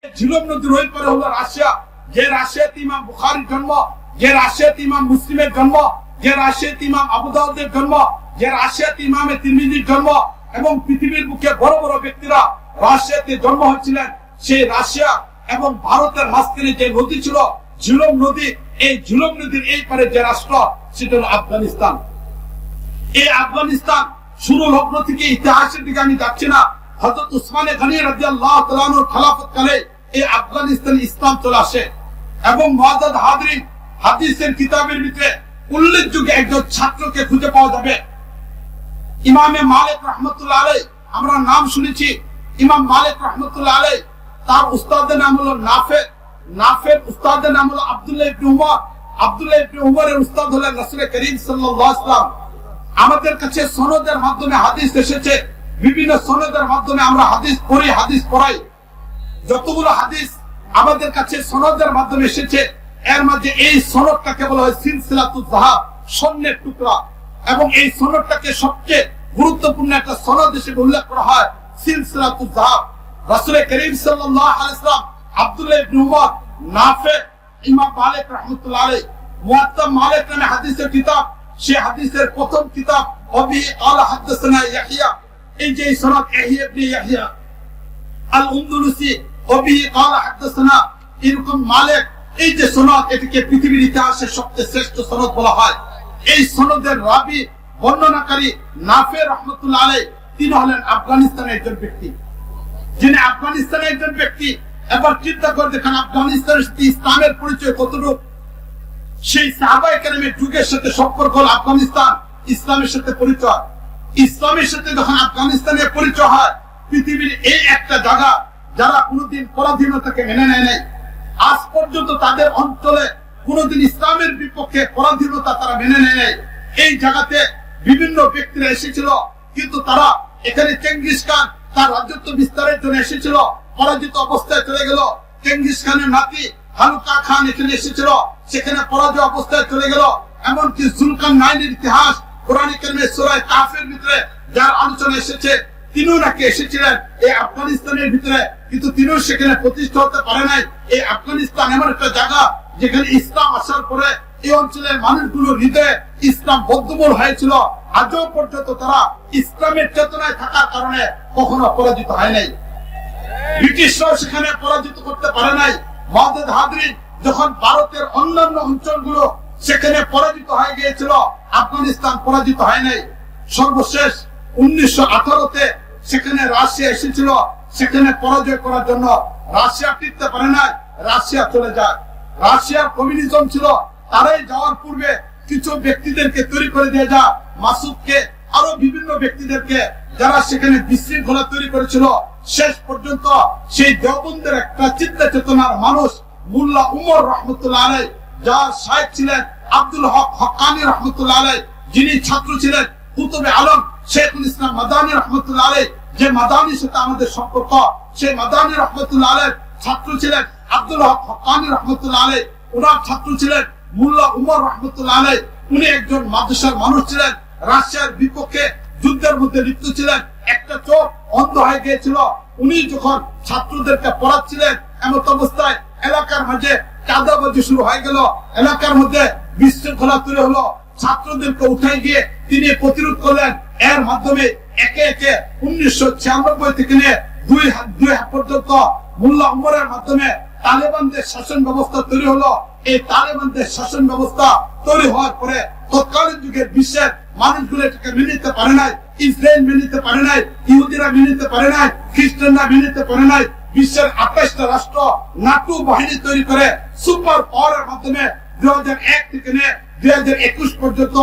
ঝিলম নদীর ওই পারে হলো রাশিয়া, যে রাশিয়াতে ইমাম বুখারীর জন্ম, যে রাশিয়াতে ইমাম মুসলিমের জন্ম, যে রাশিয়াতে ইমাম আবু দাউদের জন্ম, যে রাশিয়াতে ইমামে তিরমিজির জন্ম, এবং পৃথিবীর বুকে বড় বড় ব্যক্তিরা রাশিয়াতে জন্ম হয়েছিলেন। সেই রাশিয়া এবং ভারতের মাঝখানে যে নদী ছিল ঝিলম নদী, এই ঝিলম নদীর এই পারে যে রাষ্ট্র সেটা হলো আফগানিস্তান। এই আফগানিস্তান শুরু লগ্ন থেকে ইতিহাসের দিকে আমি যাচ্ছি না, হযরত উসমানে গনি রাদিয়াল্লাহু তাআলা আনহুর খেলাফত কালে এই আফগানিস্তানে ইসলাম চলে আসে। এবং মুআজ্জাজ হাজরিন, হাদিসের কিতাবের ভিতরে উল্লেখযোগ্য একজন ছাত্রকে খুঁজে পাওয়া যাবে, ইমামে মালিক রাহমাতুল্লাহ আলাইহি। আমরা নাম শুনেছি ইমাম মালিক রাহমাতুল্লাহ আলাইহি, তার উস্তাদের নাম হলো নাফে, নাফের উস্তাদের নাম হলো আব্দুল্লাহ ইবনে উমর, আব্দুল্লাহ ইবনে উমরের উস্তাদ হলেন রাসূল করিম সাল্লাল্লাহু আলাইহি ওয়াসাল্লাম। আমাদের কাছে সনদের মাধ্যমে হাদিস এসেছে, বিভিন্ন সনদের মাধ্যমে আমরা হাদিস পড়ি, হাদিস পড়াই। যতগুলো হাদিস আমাদের কাছে সনদের মাধ্যমে এসেছে, এর মাঝে এই সনদটাকে বলা হয় সিলসিলাতুজ যাহাব, স্বর্ণের টুকরা। এবং এই সনদটাকে সবচেয়ে গুরুত্বপূর্ণ একটা সনদ হিসেবে উল্লেখ করা হয় সিলসিলাতুজ যাহাব। রাসূল করিম সাল্লাল্লাহু আলাইহি ওয়াসাল্লাম, আব্দুল্লাহ ইবনে উমর, নাফে, ইমাম মালিক রাহমাতুল্লাহ আলাইহি, মুয়াত্তা মালিক নামে হাদিসের কিতাব, সেই হাদিসের প্রথম কিতাব অবি আল হাদাসানা ইয়াহইয়া, এই যে সনদ ইয়াহইয়া ইবনে ইয়াহইয়া আল আনদালুসি অবি আল হাদাসানা এরকম মালিক, এই যে সনদ, এটিকে পৃথিবীর ইতিহাসের সবচেয়ে শ্রেষ্ঠ সনদ বলা হয়। এই সনদের রাবি, বর্ণনাকারী নাফে রাহমাতুল্লাহ আলাইহি, তিনি হলেন আফগানিস্তানের একজন ব্যক্তি, যিনি আফগানিস্তানের একজন ব্যক্তি। এবার চিন্তা করে দেখেন আফগানিস্তানের সাথে ইসলামের পরিচয় কতটুকু। সেই সাহাবায়ে কেরামের যুগের সাথে সম্পর্ক হল আফগানিস্তান ইসলামের সাথে পরিচয়। ইসলামের সাথে যখন আফগানিস্তানের পরিচয় হয়, পৃথিবীর এই একটা জায়গা যারা কোনোদিন পরাধীনতাকে মেনে নেয় নাই, আজ পর্যন্ত তাদের অঞ্চলে কোনোদিন ইসলামের বিপক্ষে পরাধীনতা তারা মেনে নেয় নাই। এই জায়গাতে বিভিন্ন ব্যক্তিরা এসেছিল, কিন্তু তারা এখানে চেঙ্গিস খান তার রাজত্ব বিস্তারের জন্য এসেছিল, পরাজিত অবস্থায় চলে গেল। চেঙ্গিস খানের নাতি হালুকা খান এখানে এসেছিল, সেখানে পরাজয় অবস্থায় চলে গেল। এমনকি জুলকারনাইনের ইতিহাস কোরআন কারীমের সূরা কাফের ভিতরে যার আলোচনা এসেছে, তিনিও নাকি এসেছিলেন এই আফগানিস্তানের ভিতরে, কিন্তু তিনিও সেখানে প্রতিষ্ঠা হতে পারে নাই। এই আফগানিস্তান এমন একটা জায়গা যেখানে ইসলাম আসার পরে এই অঞ্চলের মানুষগুলোর হৃদয়ে ইসলাম বদ্ধমূল হয়েছিল। আজও পর্যন্ত তারা ইসলামের চেতনায় থাকার কারণে কখনো পরাজিত হয় নাই। ব্রিটিশরাও সেখানে পরাজিত করতে পারে নাই। মুআজ্জাজ হাজরিন, যখন ভারতের অন্যান্য অঞ্চলগুলো সেখানে পরাজিত হয়ে গিয়েছিল, আফগানিস্তান পরাজিত হয় নাই। সর্বশেষ 1918-তে সেখানে রাশিয়া এসেছিল, সেখানে পরাজয় করার জন্য রাশিয়া টিকতে পারে নাই, রাশিয়া চলে যায়। রাশিয়ার কমিউনিজম ছিল, তারাই যাওয়ার পূর্বে কিছু ব্যক্তিদেরকে তৈরি করে দিয়ে যায়, মাসুদকে, আরো বিভিন্ন ব্যক্তিদেরকে, যারা সেখানে বিশৃঙ্খলা তৈরি করেছিল। শেষ পর্যন্ত সেই দেওবন্দের একটা চিন্তা চেতনার মানুষ মোল্লা উমর রাহমাতুল্লাহ আলাইহি, যার শাইখ ছিলেন আব্দুল হক হক্কানি রাহমাতুল্লাহ আলাইহি, যিনি ছাত্র ছিলেন কুতুবে আলম শেখুল ইসলাম মাদানী রাহমাতুল্লাহ আলাইহি, যে মাদানীর সাথে আমাদের সম্পর্ক, সেই মাদানী রাহমাতুল্লাহ আলাইহির ছাত্র ছিলেন আব্দুল হক হক্কানি রাহমাতুল্লাহ আলাইহি, ওনার ছাত্র ছিলেন মোল্লা উমর রাহমাতুল্লাহ আলাইহি। উনি একজন মাদ্রাসার মানুষ ছিলেন, রাশিয়ার বিপক্ষে যুদ্ধের মধ্যে লিপ্ত ছিলেন, একটা চোখ অন্ধ হয়ে গিয়েছিল। উনি যখন ছাত্রদেরকে পড়াচ্ছিলেন, এমন অবস্থায় এলাকার মাঝে চাঁদাবাজি শুরু হয়ে গেল, এলাকার মধ্যে বিশৃঙ্খলা তৈরি হলো। ছাত্রদেরকে উঠাই গিয়ে তিনি প্রতিরোধ করলেন। এর মাধ্যমে একে একে 1996 থেকে নিয়ে 2000 পর্যন্ত মোল্লা উমরের মাধ্যমে তালেবানদের শাসন ব্যবস্থা তৈরি হলো। এই তালেবানদের শাসন ব্যবস্থা তৈরি হওয়ার পরে তৎকালীন যুগের বিশ্বের মানুষগুলো এটাকে মেনে নিতে পারে নাই। ইসরায়েল মেনে নিতে পারে নাই, ইহুদিরা মেনে নিতে পারে নাই, খ্রিস্টানরা মেনে নিতে পারে নাই। বিশ্বের 28টা রাষ্ট্র নাটু বাহিনী তৈরি করে সুপার পাওয়ারের মাধ্যমে 2001 থেকে নিয়ে 2021 পর্যন্ত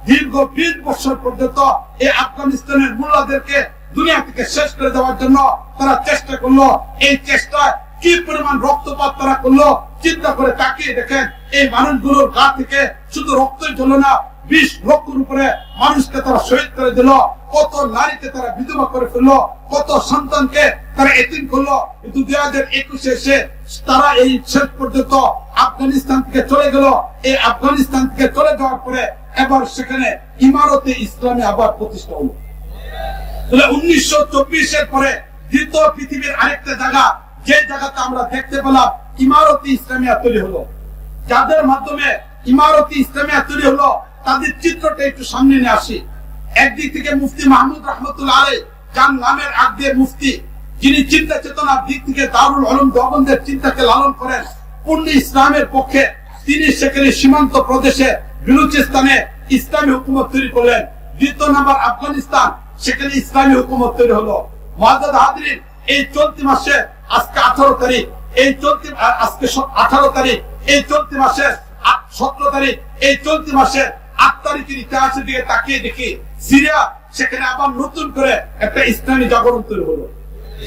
দীর্ঘ 20 বছর পর্যন্ত এই আফগানিস্তানের মোল্লাদেরকে দুনিয়া থেকে শেষ করে দেওয়ার জন্য তারা চেষ্টা করলো। এই চেষ্টায় কি পরিমাণ রক্তপাত তারা করলো চিন্তা করে তাকিয়ে দেখেন। এই মানুষগুলোর গা থেকে শুধু রক্তই ঝরলো না, 20 লক্ষের উপরে মানুষকে তারা শহীদ করে দিল, কত নারীকে তারা বিধবা করে ফেললো, কত সন্তানকে তারা এতিম করলো। কিন্তু 2021 এসে তারা এই শেষ পর্যন্ত আফগানিস্তান থেকে চলে গেল। এই আফগানিস্তান থেকে চলে যাওয়ার পরে এবার সেখানে ইমারতে ইসলামে আবার প্রতিষ্ঠা হলো। 1924-এর পরে দ্বিতীয় পৃথিবীর আরেকটা জায়গা যে জায়গাতে আমরা দেখতে পেলাম ইমারতি ইসলামিয়া তৈরি হলো, যাদের মাধ্যমে ইমারতি ইসলামিয়া তৈরি হলো তাদের চিত্রটা একটু সামনে নিয়ে আসি। একদিক থেকে মুফতি মাহমুদ রহমতুল্লাহ আলাইহি, যার নামের আগ দিয়ে মুফতি, যিনি চিন্তা চেতনার দিক থেকে দারুল উলুম দেওবন্দের চিন্তাকে লালন করেন পূর্ণ ইসলামের পক্ষে, তিনি সেখানে সীমান্ত প্রদেশে বেলুচিস্তানে ইসলামী হুকুমত তৈরি করলেন। দ্বিতীয় নাম্বার আফগানিস্তান, সেখানে ইসলামী হুকুমত তৈরি হলো। মুআজ্জাদ হাজরিন, এই চলতি মাসে আজকে 18 তারিখ, এই চলতি আজকে 18 তারিখ, এই চলতি মাসে 17 তারিখ, এই চলতি মাসে 8 তারিখের ইতিহাসের দিকে তাকিয়ে দেখি সিরিয়া, সেখানে আবার নতুন করে একটা ইসলামী জাগরণ তৈরি হলো।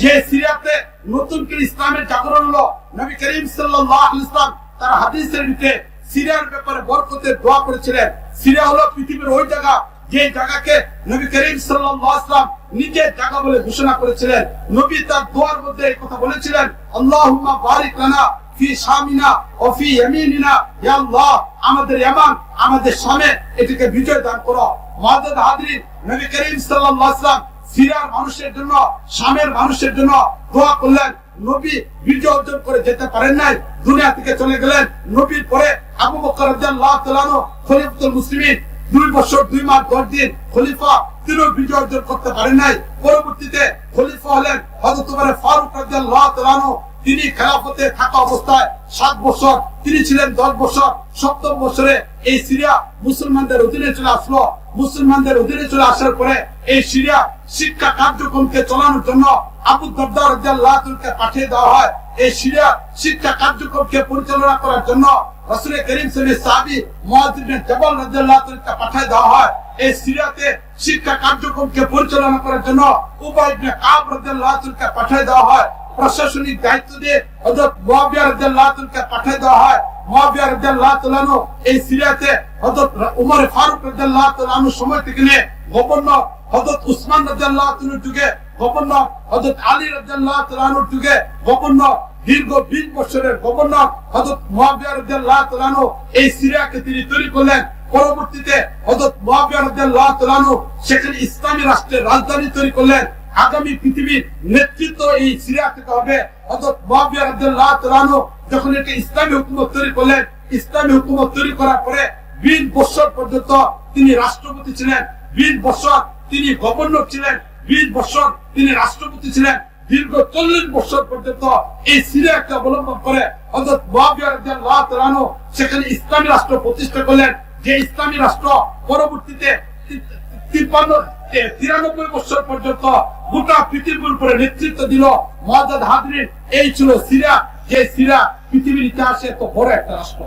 যে সিরিয়াতে নতুন করে ইসলামের জাগরণ হলো, নবী করিম সাল্লাল্লাহু আলাইহি ওয়াসাল্লাম তার হাদিসের ভিতরে সিরিয়ার ব্যাপারে বরকতের দোয়া করেছিলেন। সিরিয়া হলো পৃথিবীর ওই জায়গা যে জায়গাকে নবী করিম সাল্লাল্লাহু আলাইহি ওয়াসাল্লাম নিজের জায়গা বলে ঘোষণা করেছিলেন। নবী তার দোয়ার মধ্যে এই কথা বলেছিলেন, আল্লাহুম্মা বারিক লানা ফি শামিনা ও ফি ইয়ামিনিনা, ইয়া আল্লাহ আমাদের ইয়ামান, আমাদের শামে এটাকে বিজয় দান করো। মুআজ্জাদ হাজরিন, নবী করিম সাল্লাল্লাহু আলাইহি ওয়াসাল্লাম সিরিয়ার মানুষের জন্য, শামের মানুষের জন্য দোয়া করলেন। নবী বিজয় অর্জন করে যেতে পারেন নাই, দুনিয়া থেকে চলে গেলেন। নবীর পরে আবু বকর রাদিয়াল্লাহু তাআলা আনহু খলিফাতুল মুসলিমিন, 2 বছর 2 মাস 10 দিন খলিফা, তিনি বিজয় অর্জন করতে পারেন নাই। পরবর্তীতে খলিফা হলেন হযরত ওমর ফারুক রাদিয়াল্লাহু তাআলা আনহু, তিনি খেলাফতে থাকা অবস্থায় 7 বছর, তিনি ছিলেন 10 বছর। 7ম বছরে এই সিরিয়া মুসলমানদের অধীনে চলে আসলো। মুসলমানদের অধীনে চলে আসার পরে এই সিরিয়া শিক্ষা কার্যক্রমকে চালানোর জন্য আবু দারদা রাদিয়াল্লাহু তাআলাকে পাঠিয়ে দেওয়া হয়। এই সিরিয়া শিক্ষা কার্যক্রমকে পরিচালনা করার জন্য রাসূল করিম সাল্লাল্লাহু সাহাবী মুআয ইবনে জাবাল রাদিয়াল্লাহু তাআলাকে পাঠিয়ে দেওয়া হয়। এই সিরিয়াতে শিক্ষা কার্যক্রমকে পরিচালনা করার জন্য উবাই ইবনে কাব রাদিয়াল্লাহু তাআলাকে পাঠিয়ে দেওয়া হয়। প্রশাসনিক দায়িত্ব দিয়ে হযরত মুআবিয়া রাদিয়াল্লাহু তাআলাকে পাঠিয়ে দেওয়া হয়। মুআবিয়া রাদিয়াল্লাহু তাআলা এই সিরিয়াতে হযরত ওমর ফারুক রাদিয়াল্লাহু তাআলার সময় থেকে নিয়ে গভর্নর, হযরত উসমান রাদিয়াল্লাহু তাআলার যুগে গভর্নর, হযরত আলী রাদিয়াল্লাহু তাআলার যুগে গভর্নর, দীর্ঘ 20 বছরের গভর্নর হযরত মুআবিয়া রাদিয়াল্লাহু তাআলা এই সিরিয়াকে তিনি তৈরি করলেন। পরবর্তীতে হযরত মুআবিয়া রাদিয়াল্লাহু তাআলা সেখানে ইসলামী রাষ্ট্রের রাজধানী তৈরি করলেন। আগামী পৃথিবীর নেতৃত্ব এই সিরিয়া থেকে হবে। হযরত মুআবিয়া রাদিয়াল্লাহু তাআলা যখন একটা ইসলামী হুকুমত তৈরি করলেন, ইসলামী হুকুমত তৈরি করার পরে 20 বছর পর্যন্ত তিনি রাষ্ট্রপতি ছিলেন, 20 বছর তিনি গভর্নর ছিলেন, 20 বছর তিনি রাষ্ট্রপতি ছিলেন। দীর্ঘ 40 বছর পর্যন্ত এই সিরিয়াকে অবলম্বন করে হযরত মুআবিয়া রাদিয়াল্লাহু তাআলা সেখানে ইসলামী রাষ্ট্র প্রতিষ্ঠা করলেন। যে ইসলামী রাষ্ট্র পরবর্তীতে 93 বছর পর্যন্ত গোটা পৃথিবীর উপরে নেতৃত্ব দিল। মুআজ্জাদ হাজরিন, এই ছিল সিরিয়া, যে সিরিয়া পৃথিবীর ইতিহাসে এত বড় একটা রাষ্ট্র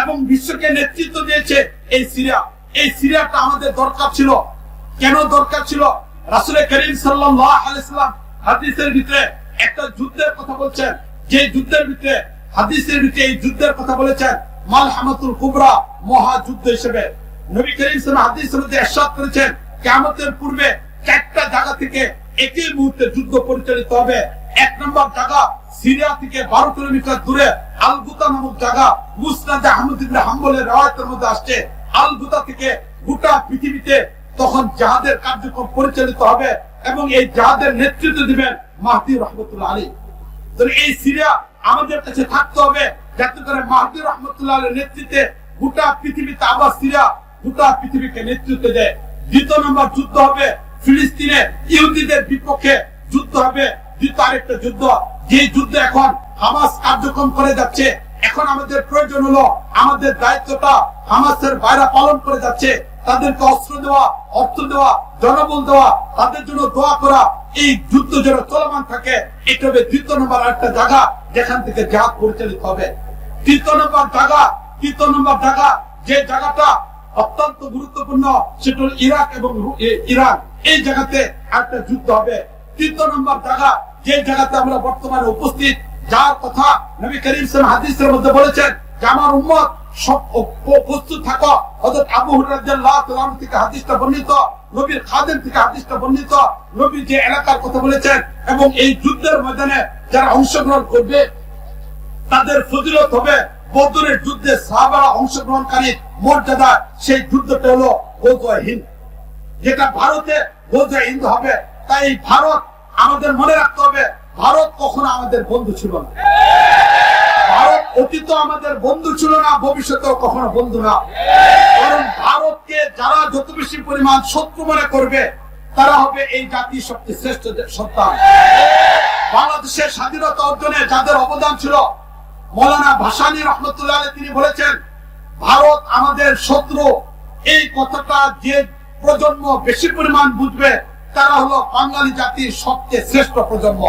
এবং বিশ্বকে নেতৃত্ব দিয়েছে এই সিরিয়া। এই সিরিয়াটা আমাদের দরকার ছিল। কেন দরকার ছিল? রাসূল করিম সাল্লাল্লাহু আলাইহি ওয়াসাল্লাম হাদিসের ভিতরে একটা যুদ্ধের কথা বলছেন, যে যুদ্ধের ভিতরে হাদিসের ভিতরে এই যুদ্ধের কথা বলেছেন মালহামাতুল কুবরা, মহাযুদ্ধ হিসেবে। নবী করিম সাল্লাল্লাহু আলাইহি ওয়াসাল্লাম হাদিসের মধ্যে ইরশাদ করেছেন কিয়ামতের পূর্বে 4টা জায়গা থেকে একই মুহূর্তে যুদ্ধ পরিচালিত হবে। 1 নম্বর জায়গা সিরিয়া থেকে 12 কিলোমিটার দূরে আল-গুতা নামক জায়গা। মুসনাদ আহমদ ইবনে হাম্বলের রওয়ায়াতের মধ্যে আসছে আল-গুতা থেকে গোটা পৃথিবীতে তখন জিহাদের কার্যক্রম পরিচালিত হবে এবং এই জিহাদের নেতৃত্ব দিবেন মাহদী রাহমাতুল্লাহ আলাইহি। তো এই সিরিয়া আমাদের কাছে থাকতে হবে যাতে করে মাহদী রাহমাতুল্লাহ আলাইহির নেতৃত্বে গোটা পৃথিবীতে আবার সিরিয়া গোটা পৃথিবীকে নেতৃত্ব দেয়। 2 নম্বর যুদ্ধ হবে ফিলিস্তিনে ইহুদিদের বিপক্ষে যুদ্ধ হবে। আরেকটা যুদ্ধ, যে যুদ্ধ এখন হামাস কার্যক্রম করে যাচ্ছে। এখন আমাদের প্রয়োজন হলো আমাদের দায়িত্বটা হামাসের বাইরে পালন করে যাচ্ছে, তাদেরকে অস্ত্র দেওয়া, অর্থ দেওয়া, জনবল দেওয়া, তাদের জন্য দোয়া করা। এই যুদ্ধ যেন চলমান থাকে। এটা হবে 2 নম্বর একটা জায়গা যেখান থেকে জিহাদ পরিচালিত হবে। 3 নম্বর জায়গা যে জায়গাটা অত্যন্ত গুরুত্বপূর্ণ, সেটা হল ইরাক এবং ইরান। এই জায়গাতে একটা যুদ্ধ হবে। 3 নম্বর জায়গা যে জায়গাতে আমরা বর্তমানে উপস্থিত, যার কথা নবী করিম সাল্লাল্লাহু আলাইহি ওয়াসাল্লাম হাদিসের মধ্যে বলেছেন যে আমার উম্মত সব প্রস্তুত থাকো। হযরত আবু হুরায়রা রাদিয়াল্লাহু তাআলা থেকে হাদিসটা বর্ণিত, নবীর খাদেম থেকে হাদিসটা বর্ণিত। নবী যে এলাকার কথা বলেছেন এবং এই যুদ্ধের ময়দানে যারা অংশগ্রহণ করবে তাদের ফজিলত হবে বদরের যুদ্ধে সাহাবারা অংশগ্রহণকারী মর্যাদা। সেই যুদ্ধটা হলো গজওয়া হিন্দ, যেটা ভারতে গজওয়া হিন্দ হবে। তাই ভারত আমাদের মনে রাখতে হবে ভারত কখনো আমাদের বন্ধু ছিল না। ভারত অতীত আমাদের বন্ধু ছিল না, ভবিষ্যতেও কখনো বন্ধু না। কারণ ভারতকে যারা যত বেশি পরিমাণ শত্রু মনে করবে, তারা হবে এই জাতির সবচেয়ে শ্রেষ্ঠ সন্তান। বাংলাদেশের স্বাধীনতা অর্জনে যাদের অবদান ছিল, মৌলানা ভাসানী রহমতুল্লাহ আলাইহি তিনি বলেছেন, ভারত আমাদের শত্রু। এই কথাটা যে প্রজন্ম বেশি পরিমাণ বুঝবে, তারা হলো বাঙালি জাতির সবচেয়ে শ্রেষ্ঠ প্রজন্ম।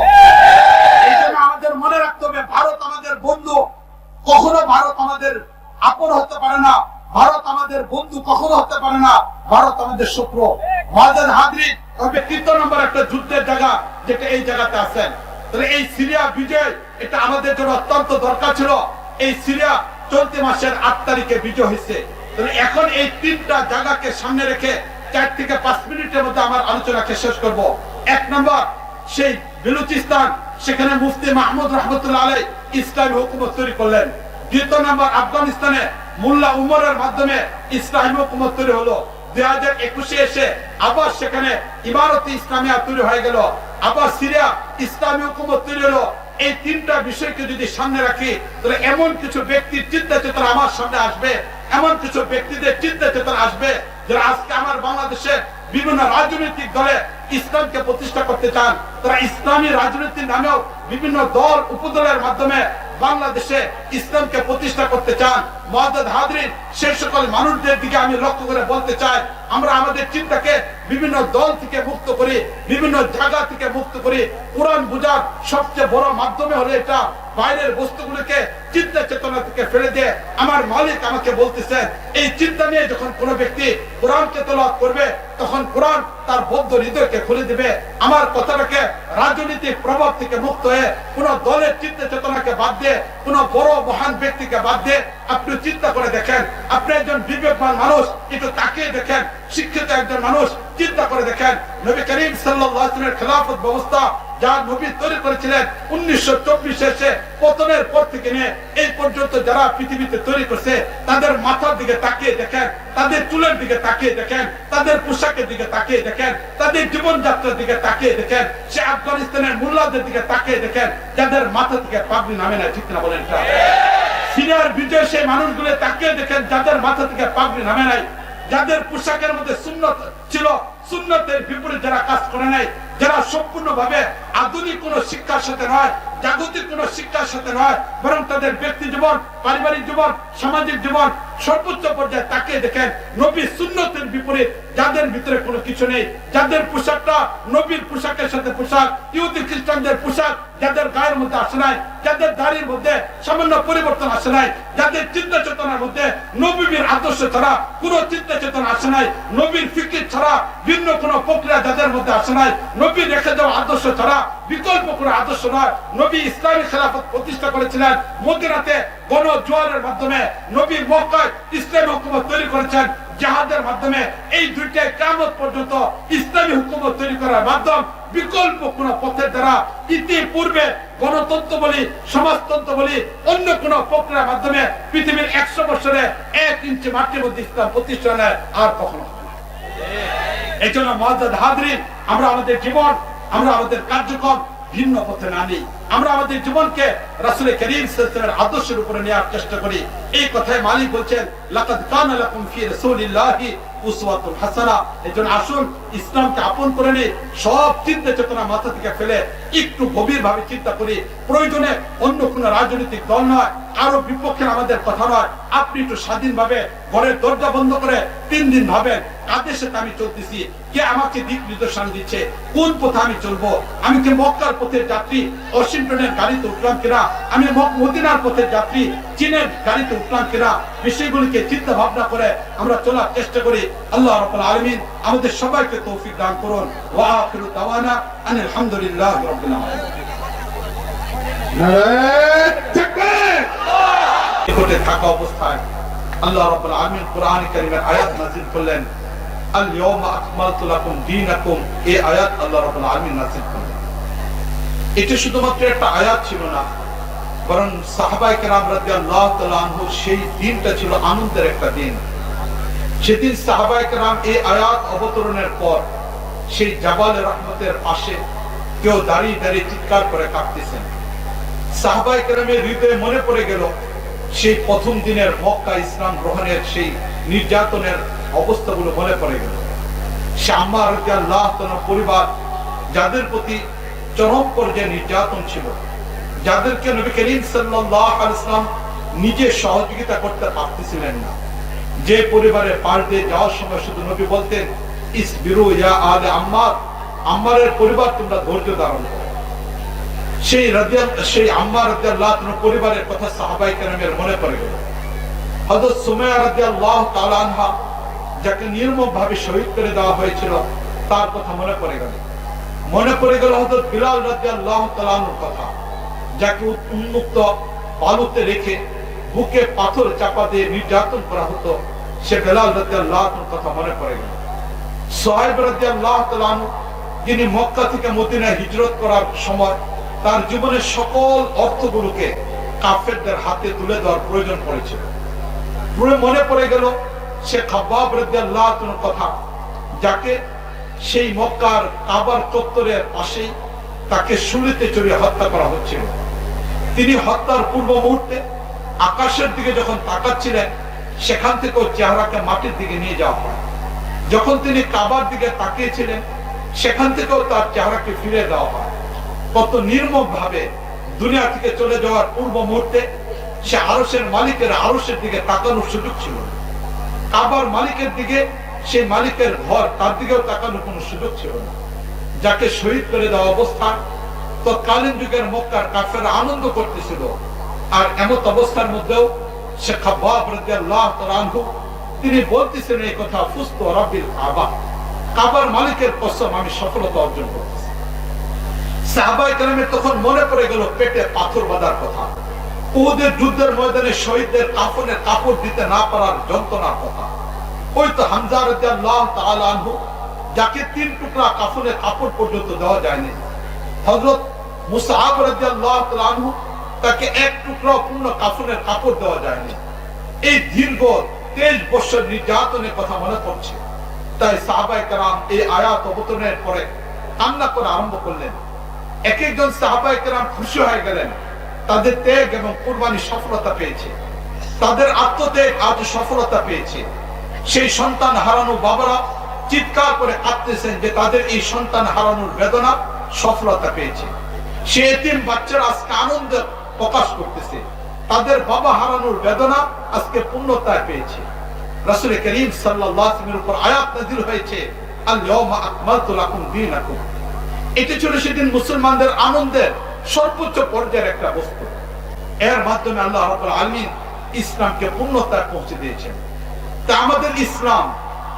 এই জন্য আমাদের মনে রাখতে হবে, ভারত আমাদের বন্ধু, কখনো ভারত আমাদের আপন হতে পারে না। ভারত আমাদের বন্ধু কখনো হতে পারে না, ভারত আমাদের শত্রু। মুআজ্জাজ হাজরিন, তবে ৩ নম্বর একটা যুদ্ধের জায়গা যেটা এই জায়গাতে আছেন, তাহলে এই সিরিয়া বিজয় এটা আমাদের জন্য অত্যন্ত দরকার ছিল। এই সিরিয়া চলতি মাসের ৮ তারিখে বিজয় হয়েছে। তাহলে এখন এই ৩টা জায়গাকে সামনে রেখে ৪ থেকে ৫ মিনিটের মধ্যে আমার আলোচনাকে শেষ করব। ১ নম্বর, সেই বেলুচিস্তান, সেখানে মুফতি মাহমুদ রহমতুল্লাহ আলাইহি ইসলামী হুকুমত তৈরি করলেন। ২ নম্বর, আফগানিস্তানে মোল্লা উমরের মাধ্যমে ইসলামী হুকুমত তৈরি হলো। ২০২১ এসে আবার সেখানে ইমারতে ইসলামিয়া তৈরি হয়ে গেল। আবার সিরিয়া ইসলামী হুকুমত তৈরি হলো। এই ৩টা বিষয়কে যদি সামনে রাখি, তাহলে এমন কিছু ব্যক্তির চিন্তা চেতনা আমার সামনে আসবে, এমন কিছু ব্যক্তিদের চিন্তা চেতনা আসবে যারা আজকে আমার বাংলাদেশে বিভিন্ন রাজনৈতিক দলে ইসলামকে প্রতিষ্ঠা করতে চান। তারা ইসলামী রাজনীতির নামেও বিভিন্ন দল উপদলের মাধ্যমে বাংলাদেশে ইসলামকে প্রতিষ্ঠা করতে চান। মুআজ্জাজ হাজরিন, সেই সকল মানুষদের দিকে আমি লক্ষ্য করে বলতে চাই, আমরা আমাদের চিন্তাকে বিভিন্ন দল থেকে মুক্ত করি, বিভিন্ন জায়গা থেকে মুক্ত করি। কোরআন বুঝার সবচেয়ে বড় মাধ্যমে হলো এটা। বাইরের বস্তুগুলোকে চিন্তা চেতনা থেকে ফেলে দিয়ে আমার মালিক আমাকে বলতেছেন, এই চিন্তা নিয়ে যখন কোনো ব্যক্তি কোরআনকে তেলাওয়াত করবে, তখন কোরআন তার বদ্ধ হৃদয়কে খুলে দিবে। আমার কথাটাকে রাজনৈতিক প্রভাব থেকে মুক্ত হয়ে, কোন দলের চিন্তা চেতনাকে বাদ দিয়ে, কোন বড় মহান ব্যক্তিকে বাদ দিয়ে আপনি চিন্তা করে দেখেন। আপনি একজন বিবেকবান মানুষ, একটু তাকিয়ে দেখেন। শিক্ষিত একজন মানুষ, চিন্তা করে দেখেন। নবী করিম সাল্লাল্লাহু আলাইহি ওয়াসাল্লামের খেলাফত ব্যবস্থা যা নবী তৈরি করেছিলেন 1924 এসে পতনের পর থেকে নিয়ে এই পর্যন্ত যারা পৃথিবীতে তৈরি করছে, তাদের মাথার দিকে তাকিয়ে দেখেন, তাদের চুলের দিকে তাকিয়ে দেখেন, তাদের পোশাকের দিকে তাকিয়ে দেখেন, তাদের জীবনযাত্রার দিকে তাকিয়ে দেখেন, সে আফগানিস্তানের মোল্লাদের দিকে তাকিয়ে দেখেন, যাদের মাথা থেকে পাগড়ি নামে না। ঠিক না বলেন? সিরিয়ার বিজয় সেই মানুষগুলো তাকিয়ে দেখেন, যাদের মাথা থেকে পাগড়ি নামে নাই, যাদের পোশাকের মধ্যে সুন্নত ছিল, সুন্নতের বিপরীত যারা কাজ করে নাই, যারা সম্পূর্ণভাবে আধুনিক কোন শিক্ষার সাথে নয়, জাগতিক কোন শিক্ষার সাথে নয়, বরং তাদের ব্যক্তি জীবন, পারিবারিক জীবন, সামাজিক জীবন সর্বোচ্চ পর্যায়ে তাকিয়ে দেখেন, নবীর সুন্নতের বিপরীত যাদের ভিতরে কোনো কিছু নেই, যাদের পোশাকটা নবীর পোশাকের সাথে পোশাক, ইহুদি খ্রিস্টানদের পোশাক যাদের গায়ের মধ্যে আসে নাই, যাদের দাড়ির মধ্যে সামান্য পরিবর্তন আসে নাই, যাদের চিন্তা চেতনার মধ্যে নবীর আদর্শ ছাড়া কোন চিন্তা চেতনা আসে নাই, নবীর ফিকির ছাড়া ভিন্ন কোন প্রক্রিয়া যাদের মধ্যে আসে নাই, নবীর রেখে যাওয়া আদর্শ ছাড়া বিকল্প কোন আদর্শ নয়। নবী ইসলামী খেলাফত প্রতিষ্ঠা করেছিলেন মদিনাতে গণ জোয়ারের মাধ্যমে, নবী মক্কায় ইসলামী হুকুমত তৈরি করেছেন জিহাদের মাধ্যমে। এই দুইটাই কিয়ামত পর্যন্ত ইসলামী হুকুমত তৈরি করার মাধ্যম। বিকল্প কোন পথের দ্বারা ইতিপূর্বে গণতন্ত্র বলি, সমাজতন্ত্র বলি, অন্য কোন প্রক্রিয়ার মাধ্যমে পৃথিবীর 100 বছরে 1 ইঞ্চি মাটির মধ্যে ইসলাম প্রতিষ্ঠা নেয় আর কখনো হবে না। এই জন্য মুআজ্জাজ হাজরিন, আমরা আমাদের জীবন, আমরা আমাদের কার্যক্রম ভিন্ন পথে না নিই, আমরা আমাদের জীবনকে রাসূল করিম সাল্লাল্লাহু আলাইহি ওয়াসাল্লামের আদর্শের উপরে নেওয়ার চেষ্টা করি। এই কথাই মালিক বলছেন, লাকাদ কানা লাকুম ফি রাসূলিল্লাহি উসওয়াতুন হাসানাহ। এজন্য আসুন ইসলামকে আপন করে নিই, সব চিন্তা চেতনা মাথা থেকে ফেলে একটু গভীর ভাবে চিন্তা করি। প্রয়োজনে অন্য কোন রাজনৈতিক দল নয়, কারো বিপক্ষে আমাদের কথা নয়, আপনি একটু স্বাধীনভাবে ঘরের দরজা বন্ধ করে 3 দিন ভাবেন, কাদের সাথে আমি চলতেছি, কে আমাকে দিক নির্দেশনা দিচ্ছে, কোন পথে আমি চলবো। আমি কি মক্কার পথের যাত্রী, ওয়াশিংটনের গাড়িতে উঠলাম কিনা, আমি মদিনার পথের যাত্রী, চীনের গাড়িতে উঠলাম কিনা। বিষয়গুলিকে চিন্তা ভাবনা করে আমরা চলার চেষ্টা করি। আল্লাহ রাব্বুল আলামিন আমাদের সবাইকে তৌফিক দান করুন। ওয়া আখিরু দাওয়ানা আনিল হামদুলিল্লাহি রাব্বিল আলামিন। নিকটে থাকা অবস্থায় আল্লাহ রাব্বুল আলামিন কোরআন কারীমের আয়াত নাযিল করলেন, আল ইয়াওমা আকমালতু লাকুম দীনাকুম। এই আয়াত আল্লাহ রাব্বুল আলামিন নাযিল করলেন। এটা শুধুমাত্র একটা আয়াত ছিল না, বরং সাহাবায়ে কেরাম রাদিয়াল্লাহু তাআলা আনহু সেই দিনটা ছিল আনন্দের একটা দিন। সেদিন সাহাবায়ে কেরাম এই আয়াত অবতরণের পর সেই জাবালে রহমতের পাশে কেউ দাঁড়িয়ে দাঁড়িয়ে চিৎকার করে কাঁদতেছেন। সাহাবায়ে কেরামের হৃদয়ে মনে পড়ে গেল সেই প্রথম দিনের মক্কা ইসলাম গ্রহণের সেই নির্যাতনের অবস্থাগুলো মনে পড়ে গেল। সে আম্মার রাদিয়াল্লাহু তাআলা পরিবার যাদের প্রতি চরম পর্যায়ে নির্যাতন ছিল, যাদেরকে নবী করিম সাল্লাল্লাহু আলাইহি ওয়াসাল্লাম নিজে সহযোগিতা করতে পারতেছিলেন না, যে পরিবারের পাশ দিয়ে যাওয়ার সময় শুধু নবী বলতেন ইসবিরু ইয়া আলে আম্মার, আম্মারের পরিবার তোমরা ধৈর্য ধারণ করো। সেই আম্মার রাদিয়াল্লাহু তাআলা পরিবারের কথা সাহাবায়ে কেরামের মনে পড়ে গেল। হযরত সুমাইয়া রাদিয়াল্লাহু তাআলা আনহা যাকে নির্মমভাবে শহীদ করে দেওয়া হয়েছিল তার কথা মনে পড়ে গেল। মনে পড়ে গেল হযরত বিলাল রাদিয়াল্লাহু তাআলা আনহুর কথা, যাকে উন্মুক্ত বালুতে রেখে বুকে পাথর চাপা দিয়ে নির্যাতন করা হতো। সে বিলাল রাদিয়াল্লাহু তাআলার কথা মনে পড়ে গেল। সুহাইব রাদিয়াল্লাহু তাআলা আনহু যিনি মক্কা থেকে মদিনায় হিজরত করার সময় তার জীবনের সকল অর্থগুলোকে কাফেরদের হাতে তুলে দেওয়ার প্রয়োজন পড়েছিল। মনে পড়ে গেল সে খাব্বাব রাদিয়াল্লাহু তাআলার কথা, যাকে সেই মক্কার কাবার চত্বরের পাশেই তাকে শুলিতে চড়িয়ে হত্যা করা হচ্ছিল। তিনি হত্যার পূর্ব মুহূর্তে আকাশের দিকে যখন তাকাচ্ছিলেন, সেখান থেকে ওর চেহারাকে মাটির দিকে নিয়ে যাওয়া হয়। যখন তিনি কাবার দিকে তাকিয়েছিলেন, সেখান থেকেও তার চেহারাকে ফিরে দেওয়া হয়। কত নির্মম ভাবে দুনিয়া থেকে চলে যাওয়ার পূর্ব মুহূর্তে সে আরশের মালিকের আরশের দিকে তাকানোর সুযোগ ছিল না। কাবার মালিকের দিকে, সেই মালিকের ঘর, তার দিকেও তাকানোর কোনো সুযোগ ছিল না। যাকে শহীদ করে দেওয়া অবস্থায় তৎকালীন যুগের মক্কার কাফেররা আনন্দ করতেছিল। আর এমত অবস্থার মধ্যেও সে খাব্বাব রাদিয়াল্লাহু তাআলা আনহু তিনি বলতেছেন এই কথা, ফুস্তু রাব্বিল কাবা, কাবার মালিকের কসম আমি সফলতা অর্জন করতেছি। সাহাবায়ে কেরামের তখন মনে পড়ে গেল পেটে পাথর বাঁধার কথা, উহুদের যুদ্ধের ময়দানে শহীদদের কাফনের কাপড় দিতে না পারার যন্ত্রণার কথা। ওই তো হামজা রাদিয়াল্লাহু তাআলা আনহু, যাকে 3 টুকরা কাফনের কাপড় পর্যন্ত দেওয়া যায়নি। হযরত মুসআব রাদিয়াল্লাহু তাআলা আনহু, তাকে 1 টুকরা পূর্ণ কাফনের কাপড় দেওয়া যায়নি। এই দীর্ঘ 23 বছর নির্যাতনের কথা মনে পড়ছে। তাই সাহাবায়ে কেরাম এই আয়াত অবতরণের পরে কান্না করা আরম্ভ করলেন। এক একজন সাহাবায়ে কেরাম খুশি হয়ে গেলেন, তাদের ত্যাগ এবং কুরবানি সফলতা পেয়েছে, তাদের আত্মত্যাগ আজ সফলতা পেয়েছে। সেই সন্তান হারানো বাবারা চিৎকার করে কাঁদতেছেন যে তাদের এই সন্তান হারানোর বেদনা সফলতা পেয়েছে। সে এতিম বাচ্চারা আজকে আনন্দ প্রকাশ করতেছে, তাদের বাবা হারানোর বেদনা আজকে পূর্ণতায় পেয়েছে। রাসূল করিম সাল্লাল্লাহু আলাইহি ওয়াসাল্লামের উপর আয়াত নাযিল হয়েছে, আল ইয়াউমা আকমালতু লাকুম দীনাকুম। এটি ছিল সেদিন মুসলমানদের আনন্দের সর্বোচ্চ পর্যায়ের একটা বস্তু। এর মাধ্যমে আল্লাহ রাব্বুল আলামিন ইসলামকে পূর্ণতায় পৌঁছে দিয়েছেন। তা আমাদের ইসলাম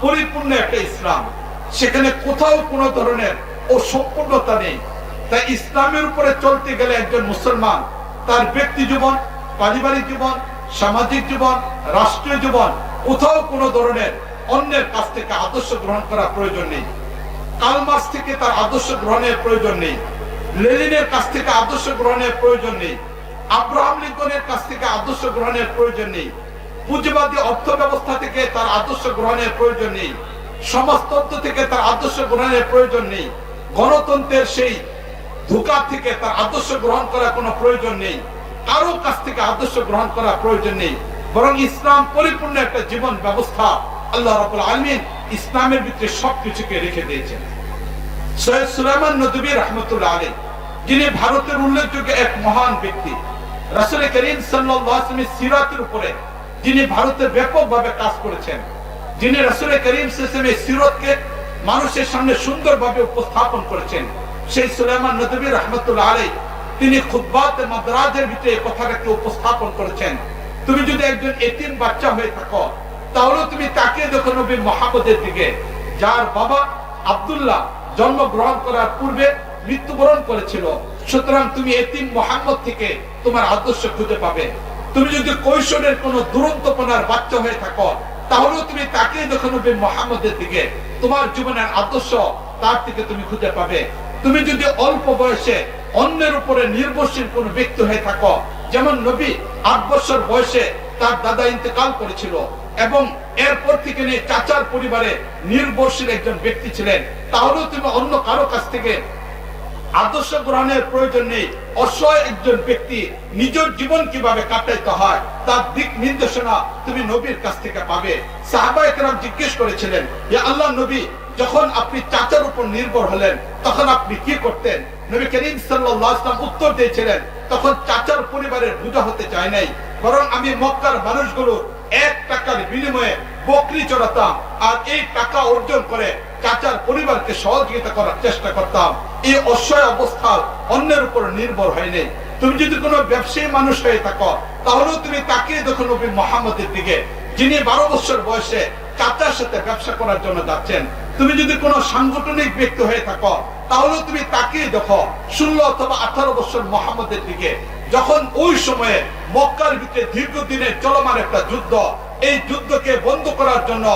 পরিপূর্ণ একটা ইসলাম, সেখানে কোথাও কোনো ধরনের অসম্পূর্ণতা নেই। তাই ইসলামের উপরে চলতে গেলে একজন মুসলমান তার ব্যক্তি জীবন, পারিবারিক জীবন, সামাজিক জীবন, রাষ্ট্রীয় জীবন, কোথাও কোনো ধরনের অন্যের কাছ থেকে আদর্শ গ্রহণ করার প্রয়োজন নেই। কার্ল মার্কস থেকে তার আদর্শ গ্রহণের প্রয়োজন নেই, লেনিনের কাছ থেকে আদর্শ গ্রহণের প্রয়োজন নেই, আব্রাহাম লিঙ্কনের কাছ থেকে আদর্শ গ্রহণের প্রয়োজন নেই, পুঁজিবাদী অর্থ ব্যবস্থা থেকে তার আদর্শ গ্রহণের প্রয়োজন নেই, সমাজতন্ত্র থেকে তার আদর্শ গ্রহণের প্রয়োজন নেই, গণতন্ত্রের সেই ধোঁকা থেকে তার আদর্শ গ্রহণ করার কোনো প্রয়োজন নেই, কারো কাছ থেকে আদর্শ গ্রহণ করার প্রয়োজন নেই। বরং ইসলাম পরিপূর্ণ একটা জীবন ব্যবস্থা। আল্লাহ রাব্বুল আলামিন ইসলামের ভিতরে সবকিছুকে রেখে দিয়েছেন। সৈয়দ সুলাইমান নদভী রাহমাতুল্লাহ আলাইহি, যিনি ভারতের উল্লেখযোগ্য এক মহান ব্যক্তি, রাসূল করিম সাল্লাল্লাহু আলাইহি ওয়াসাল্লামের সিরাতের উপরে যিনি ভারতে ব্যাপকভাবে কাজ করেছেন, যিনি রাসূল করিম সাল্লাল্লাহু আলাইহি ওয়াসাল্লামের সিরাতকে মানুষের সামনে সুন্দরভাবে উপস্থাপন করেছেন, সেই সুলাইমান নদভী রাহমাতুল্লাহ আলাইহি তিনি খুতবাতে মাদ্রাজের ভিতরে এই কথাটাকে উপস্থাপন করেছেন। তুমি যদি একজন এতিম বাচ্চা হয়ে থাকো, তাহলে তুমি তাকিয়ে দেখো নবী মুহাম্মদের দিকে, যার বাবা আব্দুল্লাহ জন্মগ্রহণ করার পূর্বে মৃত্যুবরণ করেছিল। সুতরাং তুমি এতিম মুহাম্মদ থেকে তোমার আদর্শ খুঁজে পাবে। তুমি যদি কৈশোরের কোন দুরন্তপনার বাচ্চা হয়ে থাকো, তাহলেও তুমি তাকিয়ে দেখো নবী মুহাম্মদের দিকে, তোমার জীবনের আদর্শ তার থেকে তুমি খুঁজে পাবে। তুমি যদি অল্প বয়সে অন্যের উপরে নির্ভরশীল কোন ব্যক্তি হয়ে থাকো, যেমন নবী 8 বছর বয়সে তার দাদা ইন্তেকাল করেছিল এবং এরপর থেকে নিয়ে চাচার পরিবারে নির্ভরশীল একজন ব্যক্তি ছিলেন, তাহলেও তুমি অন্য কারো কাছ থেকে আদর্শ গ্রহণের প্রয়োজন নেই। অসহায় একজন ব্যক্তি নিজের জীবন কিভাবে কাটাইতে হয় তার দিক নির্দেশনা তুমি নবীর কাছ থেকে পাবে। সাহাবায়ে কেরাম জিজ্ঞেস করেছিলেন, ইয়া আল্লাহর নবী, যখন আপনি চাচার উপর নির্ভর হলেন তখন আপনি কি করতেন? নবী করিম সাল্লাল্লাহু আলাইহি ওয়াসাল্লাম উত্তর দিয়েছিলেন, তখন চাচার পরিবারের বোঝা হতে চাই নাই, বরং আমি মক্কার মানুষগুলো 1 টাকার বিনিময়ে বকরি চড়াতাম আর এই টাকা অর্জন করে চাচার পরিবারকে সহযোগিতা করার চেষ্টা করতাম। এই অসহায় অবস্থা অন্যের উপর নির্ভর হয় নাই। তুমি যদি কোনো ব্যবসায়ী মানুষ হয়ে থাকো তাহলেও তুমি তাকিয়ে দেখো নবী মুহাম্মদের দিকে, যিনি 12 বছর বয়সে চাচার সাথে ব্যবসা করার জন্য যাচ্ছেন। তুমি যদি কোনো সাংগঠনিক ব্যক্তি হয়ে থাকো তাহলে তুমি তাকিয়ে দেখো 16 অথবা 18 বছর মুহাম্মদের দিকে, যখন ওই সময়ে মক্কার ভিতরে দীর্ঘদিনের চলমান একটা যুদ্ধ, এই যুদ্ধকে বন্ধ করার জন্য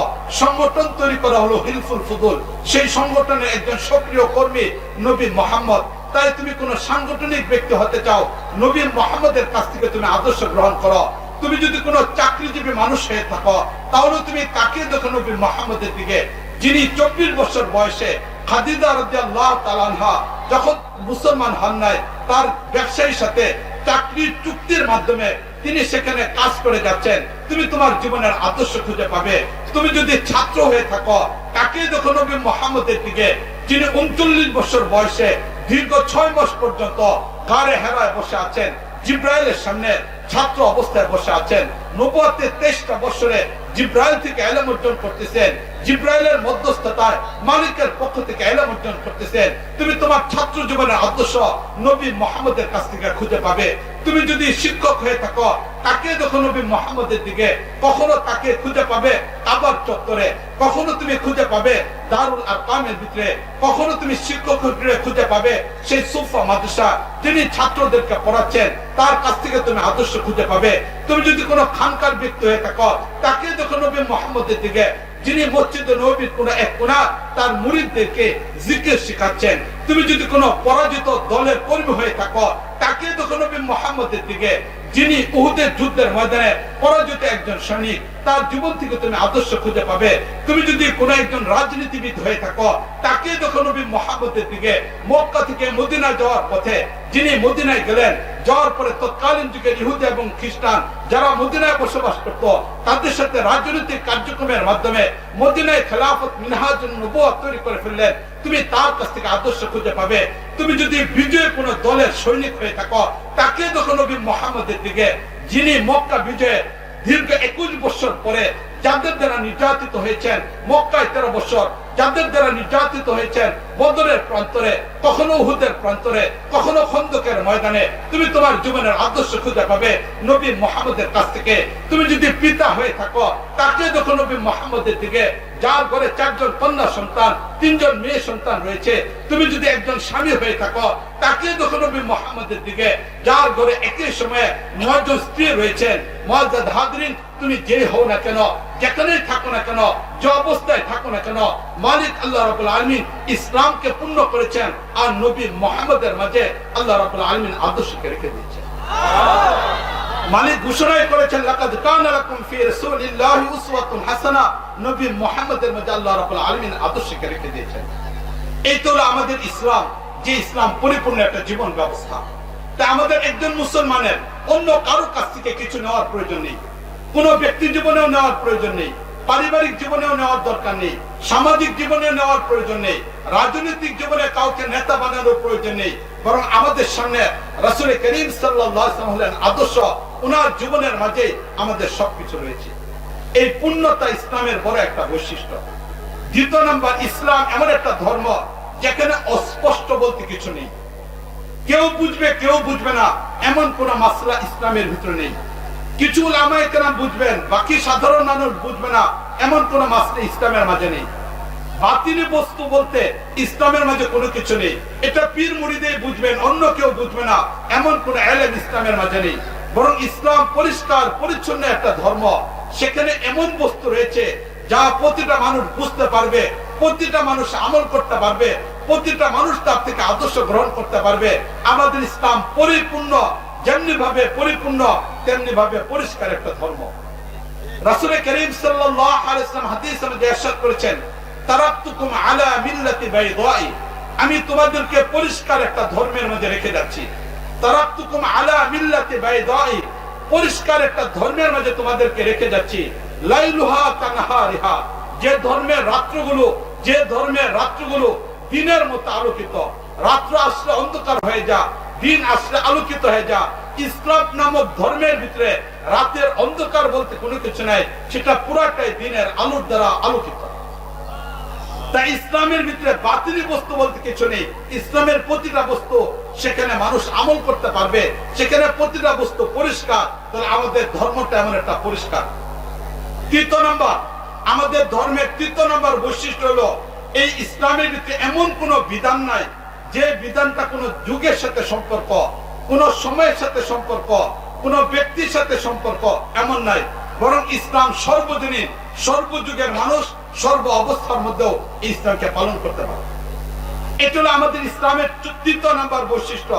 সংগঠন তৈরি করা হলো হিলফুল ফুদুল। সেই সংগঠনের একজন সক্রিয় কর্মী নবী মুহাম্মদ। তাই তুমি কোন সাংগঠনিক ব্যক্তি হতে চাও, নবী মুহাম্মদের কাছ থেকে তুমি আদর্শ গ্রহণ করো। তুমি যদি কোনো চাকরিজীবী মানুষ হয়ে থাকো তাহলে তুমি তাকিয়ে দেখো নবী মুহাম্মদের দিকে, যিনি 24 বছর বয়সে খাদিজা রাদিয়াল্লাহু তাআলা আনহা যখন মুসলমান হন নাই, তার ব্যবসায়ীর সাথে চাকরির চুক্তির মাধ্যমে তিনি সেখানে কাজ করে যাচ্ছেন। তুমি তোমার জীবনের আদর্শ খুঁজে পাবে। তুমি যদি ছাত্র হয়ে থাকো তাকিয়ে দেখো নবী মুহাম্মদের দিকে, যিনি 39 বছর বয়সে দীর্ঘ 6 মাস পর্যন্ত গারে হেরায় বসে আছেন, জিব্রাইলের সামনে ছাত্র অবস্থায় বসে আছেন। নবুয়তের 23টা বছরে জিব্রাইল থেকে ইলম অর্জন করতেছেন, জিব্রাইলের মধ্যস্থতায় মালিকের পক্ষ থেকে ইলম অর্জন করতেছেন। তুমি তোমার ছাত্র জীবনের আদর্শ নবী মুহাম্মদের কাছ থেকে খুঁজে পাবে। তুমি যদি শিক্ষক হয়ে থাকো তাকে দেখো নবী মুহাম্মদের দিকে, কখনো তাকে খুঁজে পাবে কাবার চত্বরে, কখনো তুমি খুঁজে পাবে দারুল আরকামের ভিতরে, কখনো তুমি শিক্ষক খুঁজে পাবে সেই সুফা মাদ্রাসা, যিনি ছাত্রদেরকে পড়াচ্ছেন, তার কাছ থেকে তুমি আদর্শ খুঁজে পাবে। তুমি যদি কোনো খানকার ব্যক্তি হয়ে থাকো তাকে দেখো নবী মুহাম্মদের দিকে, যিনি মসজিদে নববীর কোন এক কোণা তার মুরিদদেরকে জিকির শেখাচ্ছেন। তুমি যদি কোনো পরাজিত দলের কর্মী হয়ে থাকো তাকে দেখো নবী মুহাম্মদের দিকে, যিনি উহুদের যুদ্ধের ময়দানে পরাজিত একজন সৈনিক, তার জীবন থেকে তুমি আদর্শ খুঁজে পাবে। তুমি যদি কোনো একজন রাজনীতিবিদ হয়ে থাকো তাকে দেখো নবী মুহাম্মদের দিকে, মক্কা থেকে মদিনা যাওয়ার পথে যিনি মদিনায় গেলেন, যাওয়ার পরে তৎকালীন যুগের ইহুদি এবং খ্রিস্টান যারা মদিনায় বসবাস করত তাদের সাথে রাজনৈতিক কার্যক্রমের মাধ্যমে মদিনায় খেলাফত মিনহাজুন নবুওয়াত তৈরি করে ফেললেন। তুমি তার কাছ থেকে আদর্শ খুঁজে পাবে। তুমি যদি বিজয় কোন দলের সৈনিক হয়ে থাকো তাকে দেখো নবী মুহাম্মদের দিকে, যিনি মক্কা বিজয়ে দীর্ঘ 21 বছর পরে যাদের দ্বারা নির্যাতিত হয়েছেন, মক্কায় 13 বছর যাদের দ্বারা নির্যাতিত হয়েছেন, বদরের প্রান্তরে, কখনো উহুদের প্রান্তরে, কখনো খন্দকের ময়দানে, তুমি তোমার জীবনের আদর্শ খুঁজে পাবে নবী মুহাম্মদের কাছ থেকে। তুমি যদি পিতা হয়ে থাকো তাকে দেখো নবী মুহাম্মদের দিকে, যার ঘরে 4 জন কন্যা সন্তান, 3 জন মেয়ে সন্তান রয়েছে। তুমি যদি একজন স্বামী হয়ে থাকো তাকে দেখো নবী মুহাম্মদের দিকে, যার ঘরে একই সময়ে 9 জন স্ত্রী রয়েছেন। মুআজ্জাদ হাজরিন, তুমি যে হও না কেন, যেখানেই থাকো না কেন, যে অবস্থায় থাকো না কেন, মালিক আল্লাহ রাব্বুল আলামিন ইসলামকে পূর্ণ করেছেন আর নবী মুহাম্মদের মাঝে আল্লাহ রাব্বুল আলামিন আদর্শকে রেখে দিয়েছেন। মালিক ঘোষণা করেছেন, লাকাদ কানা লাকুম ফি রাসূলিল্লাহি উসওয়াতুন হাসানাহ, নবী মুহাম্মদের মাঝে আল্লাহ রাব্বুল আলামিন আদর্শকে রেখে দিয়েছেন। এই তো আমাদের ইসলাম, যে ইসলাম পরিপূর্ণ একটা জীবন ব্যবস্থা। তাই আমাদের একজন মুসলমানের অন্য কারো কাছ থেকে কিছু নেওয়ার প্রয়োজন নেই, কোন ব্যক্তি জীবনেও নেওয়ার প্রয়োজন নেই, পারিবারিক জীবনেও নেওয়ার দরকার নেই, সামাজিক জীবনেও নেওয়ার প্রয়োজন নেই, রাজনৈতিক জীবনে কাউকে নেতা বানানোর প্রয়োজন নেই। বরং আমাদের সামনে রাসূল করিম সাল্লাল্লাহু আলাইহি ওয়াসাল্লাম হলেন আদর্শ, ওনার জীবনের মাঝে আমাদের সবকিছু রয়েছে। এই পূর্ণতা ইসলামের বড় একটা বৈশিষ্ট্য। দ্বিতীয় নাম্বার, ইসলাম এমন একটা ধর্ম যেখানে অস্পষ্ট বলতে কিছু নেই। কেউ বুঝবে কেউ বুঝবে না এমন কোন মাসলা ইসলামের ভিতরে নেই। কিছু উলামায়ে কেরাম বুঝবেন, বাকি সাধারণ মানুষ বুঝবে না এমন কোন মাসলা ইসলামের মাঝে নেই। বাতিনি বস্তু বলতে ইসলামের মাঝে কোনো কিছু নেই। এটা পীর মুরিদে বুঝবেন, অন্য কেউ বুঝবে না এমন কোন ইলম ইসলামের মাঝে নেই। বরং ইসলাম পরিষ্কার পরিচ্ছন্ন একটা ধর্ম। সেখানে এমন বস্তু রয়েছে যা প্রতিটা মানুষ বুঝতে পারবে, প্রতিটা মানুষ আমল করতে পারবে, প্রতিটা মানুষ তার থেকে আদর্শ গ্রহণ করতে পারবে। আমাদের ইসলাম পরিপূর্ণ, যেমনি ভাবে পরিপূর্ণ তেমনি ভাবে পরিষ্কার একটা ধর্ম। রাসূল করিম সাল্লাল্লাহু আলাইহি ওয়াসাল্লাম হাদিসে ইরশাদ করেছেন, তারাকতুকুম আলা মিল্লাতি বাইদাই, আমি তোমাদেরকে পরিষ্কার একটা ধর্মের মধ্যে রেখে যাচ্ছি। তারাকতুকুম আলা মিল্লাতি বাইদাই, পরিষ্কার একটা ধর্মের মধ্যে তোমাদেরকে রেখে যাচ্ছি। লাইলুহা কানাহারিহা, যে ধর্মের রাত্রগুলো দিনের মতো আলোকিত। রাত্র আসলে অন্ধকার হয়ে যা, দিন আসলে আলোকিত হয়ে যা। ইসলাম নামক ধর্মের ভিতরে রাতের অন্ধকার বলতে কোনো কিছু নাই, সেটা পুরাটাই দিনের আলোর দ্বারা আলোকিত। তাই ইসলামের ভিতরে বাতিল বস্তু বলতে কিছু নেই। ইসলামের প্রতিটা বস্তু সেখানে মানুষ আমল করতে পারবে, সেখানে প্রতিটা বস্তু পরিষ্কার। তাহলে আমাদের ধর্মটা এমন একটা পরিষ্কার। তৃতীয় নম্বর, আমাদের ধর্মের তৃতীয় নম্বর বৈশিষ্ট্য হলো এই ইসলামের ভিতরে এমন কোন বিধান নাই যে বিধানটা কোন যুগের সাথে সম্পর্ক, কোন সময়ের সাথে সম্পর্ক, কোন ব্যক্তির সাথে সম্পর্ক, এমন নাই। বরং ইসলাম সর্বজনীন, সর্বযুগের মানুষ সর্ব অবস্থার মধ্যেও ইসলামকে পালন করতে পারে। এটা হলো আমাদের ইসলামের তৃতীয় নাম্বার বৈশিষ্ট্য,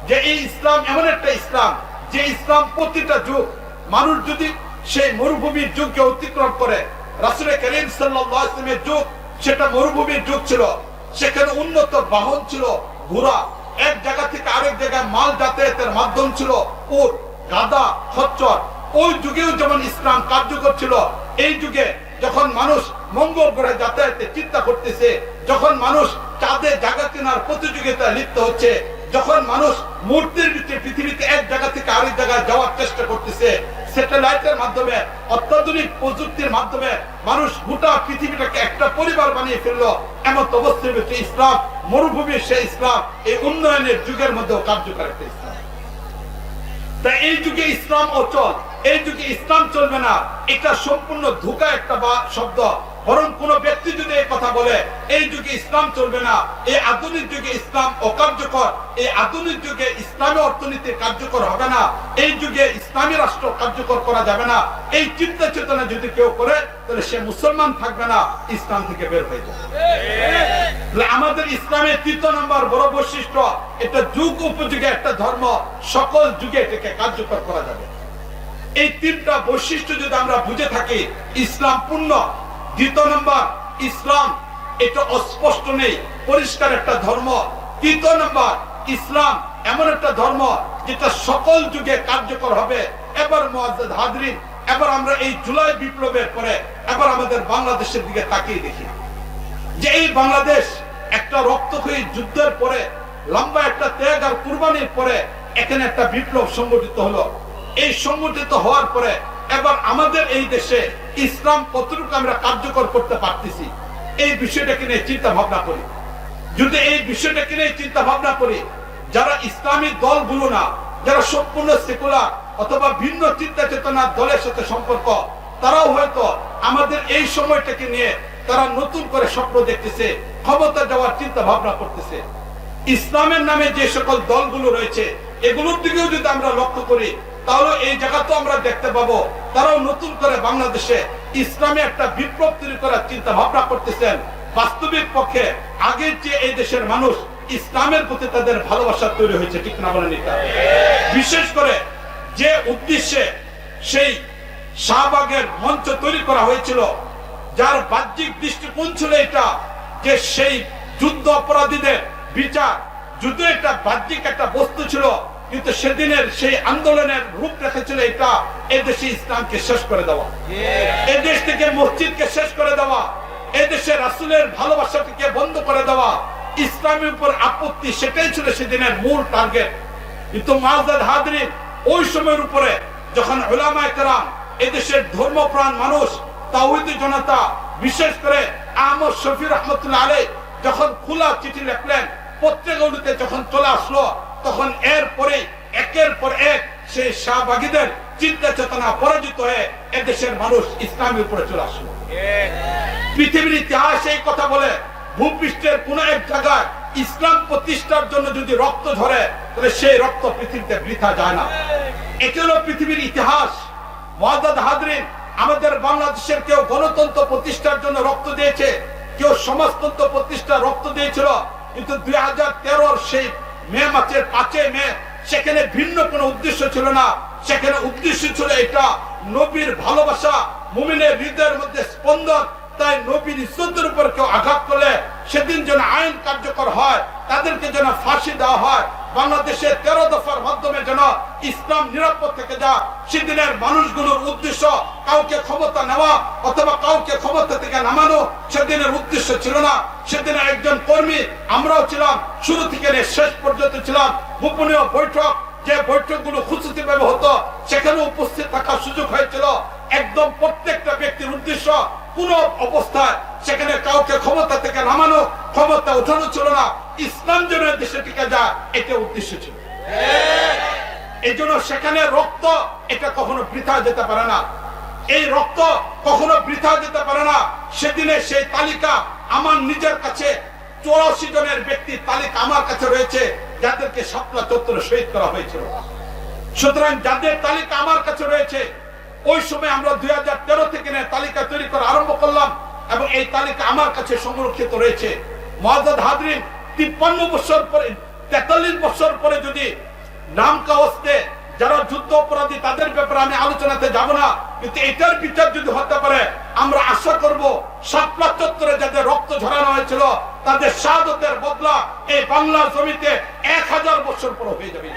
যে এই ইসলাম এমন একটা ইসলাম যে ইসলাম প্রতিটা যুগ, মানুষ যদি সেই মরুভূমির যুগকে অতিক্রম করে, রাসূল করিম সাল্লাল্লাহু আলাইহি ওয়াসাল্লামের যুগ সেটা মরুভূমির যুগ ছিল। সেখানে উন্নত বাহন ছিল ঘোড়া, এক জায়গা থেকে আরেক জায়গায় মাল যাতায়াতের মাধ্যম ছিল উট, গাধা, খচ্চর। ওই যুগেও যেমন ইসলাম কার্যকর ছিল, এই যুগে যখন মানুষ মঙ্গল গ্রহে যাতায়াতে চিন্তা করতেছে, যখন মানুষ চাঁদে জায়গা কেনার প্রতিযোগিতায় লিপ্ত হচ্ছে, যখন মানুষ মূর্তির ভিতরে পৃথিবীতে এক জায়গা থেকে আরেক জায়গায় যাওয়ার চেষ্টা করতেছে, স্যাটেলাইটের মাধ্যমে, অত্যাধুনিক প্রযুক্তির মাধ্যমে মানুষ গোটা পৃথিবীটাকে একটা পরিবার বানিয়ে ফেললো, এমন অবস্থার ভিতরে ইসলাম, মরুভূমির সেই ইসলাম এই উন্নয়নের যুগের মধ্যেও কার্যকর একটা ইসলাম। তাই এই যুগে ইসলাম অচল, এই যুগে ইসলাম চলবে না, এটা সম্পূর্ণ ধোঁকা একটা শব্দ। বরং কোন ব্যক্তি যদি এই কথা বলে এই যুগে ইসলাম চলবে না, এই আধুনিক যুগে ইসলাম অকার্যকর, এই আধুনিক যুগে ইসলামী অর্থনীতি কার্যকর হবে না, এই যুগে ইসলামী রাষ্ট্র কার্যকর করা যাবে না, এই চিন্তা চেতনা যদি কেউ করে তাহলে সে মুসলমান থাকবে না, ইসলাম থেকে বের হয়ে যাবে। আমাদের ইসলামের তৃতীয় নম্বর বড় বৈশিষ্ট্য, এটা যুগ উপযোগী একটা ধর্ম, সকল যুগে এটাকে কার্যকর করা যাবে। এই তিনটা বৈশিষ্ট্য যদি আমরা বুঝে থাকি, ইসলাম পূর্ণ। দ্বিতীয় নম্বর, ইসলাম এটা অস্পষ্ট নেই, পরিষ্কার একটা ধর্ম। তৃতীয় নম্বর, ইসলাম এমন একটা ধর্ম যেটা সকল যুগে কার্যকর হবে। এবার মুআজ্জাজ হাজরিন, এবার আমরা এই জুলাই বিপ্লবের পরে এবার আমাদের বাংলাদেশের দিকে তাকিয়ে দেখি যে এই বাংলাদেশ একটা রক্তক্ষয়ী যুদ্ধের পরে, লম্বা একটা ত্যাগ আর কুরবানির পরে এখানে একটা বিপ্লব সংগঠিত হলো। এই সংগঠিত হওয়ার পরে এবার আমাদের এই দেশে ইসলাম কতটুকু আমরা কার্যকর করতে পারতেছি, এই বিষয়টাকে নিয়ে চিন্তা ভাবনা করি। যদি এই বিষয়টাকে নিয়ে চিন্তা ভাবনা করি, যারা ইসলামী দলগুলো না, যারা সম্পূর্ণ সেকুলার অথবা ভিন্ন চিন্তা চেতনার দলের সাথে সম্পর্ক, তারাও হয়তো আমাদের এই সময়টাকে নিয়ে তারা নতুন করে স্বপ্ন দেখতেছে, ক্ষমতা যাওয়ার চিন্তা ভাবনা করতেছে। ইসলামের নামে যে সকল দলগুলো রয়েছে এগুলোর দিকেও যদি আমরা লক্ষ্য করি, তাহলে এই জায়গা তো আমরা দেখতে পাবো তারাও নতুন করে বাংলাদেশে ইসলামে একটা বিপ্লব তৈরি করার চিন্তা ভাবনা করতেছেন। বাস্তবিক পক্ষে আগের যে এই দেশের মানুষ ইসলামের প্রতি তাদের ভালোবাসা তৈরি হয়েছে, ঠিক না বলেন? এটা বিশেষ করে যে উদ্দেশ্যে সেই শাহবাগের মঞ্চ তৈরি করা হয়েছিল, যার বাহ্যিক দৃষ্টিকোণ ছিল এটা যে সেই যুদ্ধ অপরাধীদের বিচার, যুদ্ধ একটা বাহ্যিক একটা বস্তু ছিল, কিন্তু সেদিনের সেই আন্দোলনের রূপরেখা ছিল এটা এদেশে ইসলামকে শেষ করে দেওয়া, এদেশ থেকে মসজিদকে শেষ করে দেওয়া, এদেশে রাসূলের ভালোবাসাকে বন্ধ করে দেওয়া, ইসলামের উপর আপত্তি, সেটাই ছিল সেদিনের মূল টার্গেট। কিন্তু মুআজ্জাজ হাজরিন, ওই সময়ের উপরে যখন উলামায়ে কেরাম, এদেশের ধর্মপ্রাণ মানুষ, তাওহীদি জনতা, বিশেষ করে আহমদ শফী রহমতুল্লাহ আলাইহি যখন খোলা চিঠি লিখলেন, পত্রিকাগুলোতে যখন চলে আসলো, তখন এরপরে একের পর এক সেই শাহবাগীদের চিন্তা চেতনা পরাজিত হয়ে এদেশের মানুষ ইসলামের উপরে চলে আসলো। পৃথিবীর ইতিহাস এই কথা বলে, ভূপৃষ্ঠের কোন এক জায়গায় ইসলাম প্রতিষ্ঠার জন্য যদি রক্ত ঝরে, তাহলে সেই রক্ত পৃথিবীতে বৃথা যায় না। এটি হলো পৃথিবীর ইতিহাস। মুআজ্জাজ হাজরিন, আমাদের বাংলাদেশের কেউ গণতন্ত্র প্রতিষ্ঠার জন্য রক্ত দিয়েছে, কেউ সমাজতন্ত্র প্রতিষ্ঠার রক্ত দিয়েছিল, কিন্তু 2013 সেই মে মাসের 5 মে সেখানে ভিন্ন কোনো উদ্দেশ্য ছিল না। সেখানে উদ্দেশ্য ছিল এটা নবীর ভালোবাসা, মুমিনের হৃদয়ের মধ্যে স্পন্দন, তাই নবীর ইজ্জতের উপর কেউ আঘাত করলে সেদিন যেন আইন কার্যকর হয়, তাদেরকে যেন ফাঁসি দেওয়া হয়। বাংলাদেশের 13 দফার মাধ্যমে যেন ইসলাম নিরাপদ থেকে যায়। সেদিনের মানুষগুলোর উদ্দেশ্য কাউকে ক্ষমতা নেওয়া অথবা কাউকে ক্ষমতা থেকে নামানো সেদিনের উদ্দেশ্য ছিল না। সেদিনের একজন কর্মী আমরাও ছিলাম, শুরু থেকে শেষ পর্যন্ত ছিলাম। গোপনীয় বৈঠক, যে বৈঠকগুলো খুশিতে ভাবে হতো, সেখানে উপস্থিত থাকার সুযোগ হয়েছিল। একদম প্রত্যেকটা ব্যক্তির উদ্দেশ্য কোন অবস্থায় সেখানে কাউকে ক্ষমতা থেকে নামানো, ক্ষমতা উঠানো ছিল না। ইসলাম যেন দেশে টিকে যায়, এটা উদ্দেশ্য ছিল। এই জন্য সেখানে রক্ত এটা কখনো বৃথা যেতে পারে না। এই রক্ত কখনো বৃথা যেতে পারে না। সেদিনে সেই তালিকা আমার নিজের কাছে 84 জনের ব্যক্তির তালিকা আমার কাছে রয়েছে, যাদেরকে শাপলা চত্বরে শহীদ করা হয়েছিল। সুতরাং যাদের তালিকা আমার কাছে রয়েছে, ওই সময় আমরা 2013 থেকে তালিকা তৈরি করা আরম্ভ করলাম এবং এই তালিকা আমার কাছে সংরক্ষিত রয়েছে। মুআজ্জাজ হাজরিন, 53 বছর পরে, 43 বছর পরে যদি নাম কাওয়াস্তে যারা যুদ্ধ অপরাধী তাদের ব্যাপারে আমি আলোচনাতে যাব না, কিন্তু এটার বিচার যদি হতে পারে, আমরা আশা করব শাপলা চত্বরে যাদের রক্ত ঝরানো হয়েছিল তাদের শাহাদাতের বদলা এই বাংলার জমিতে 1000 বছর পর হয়ে যাবে।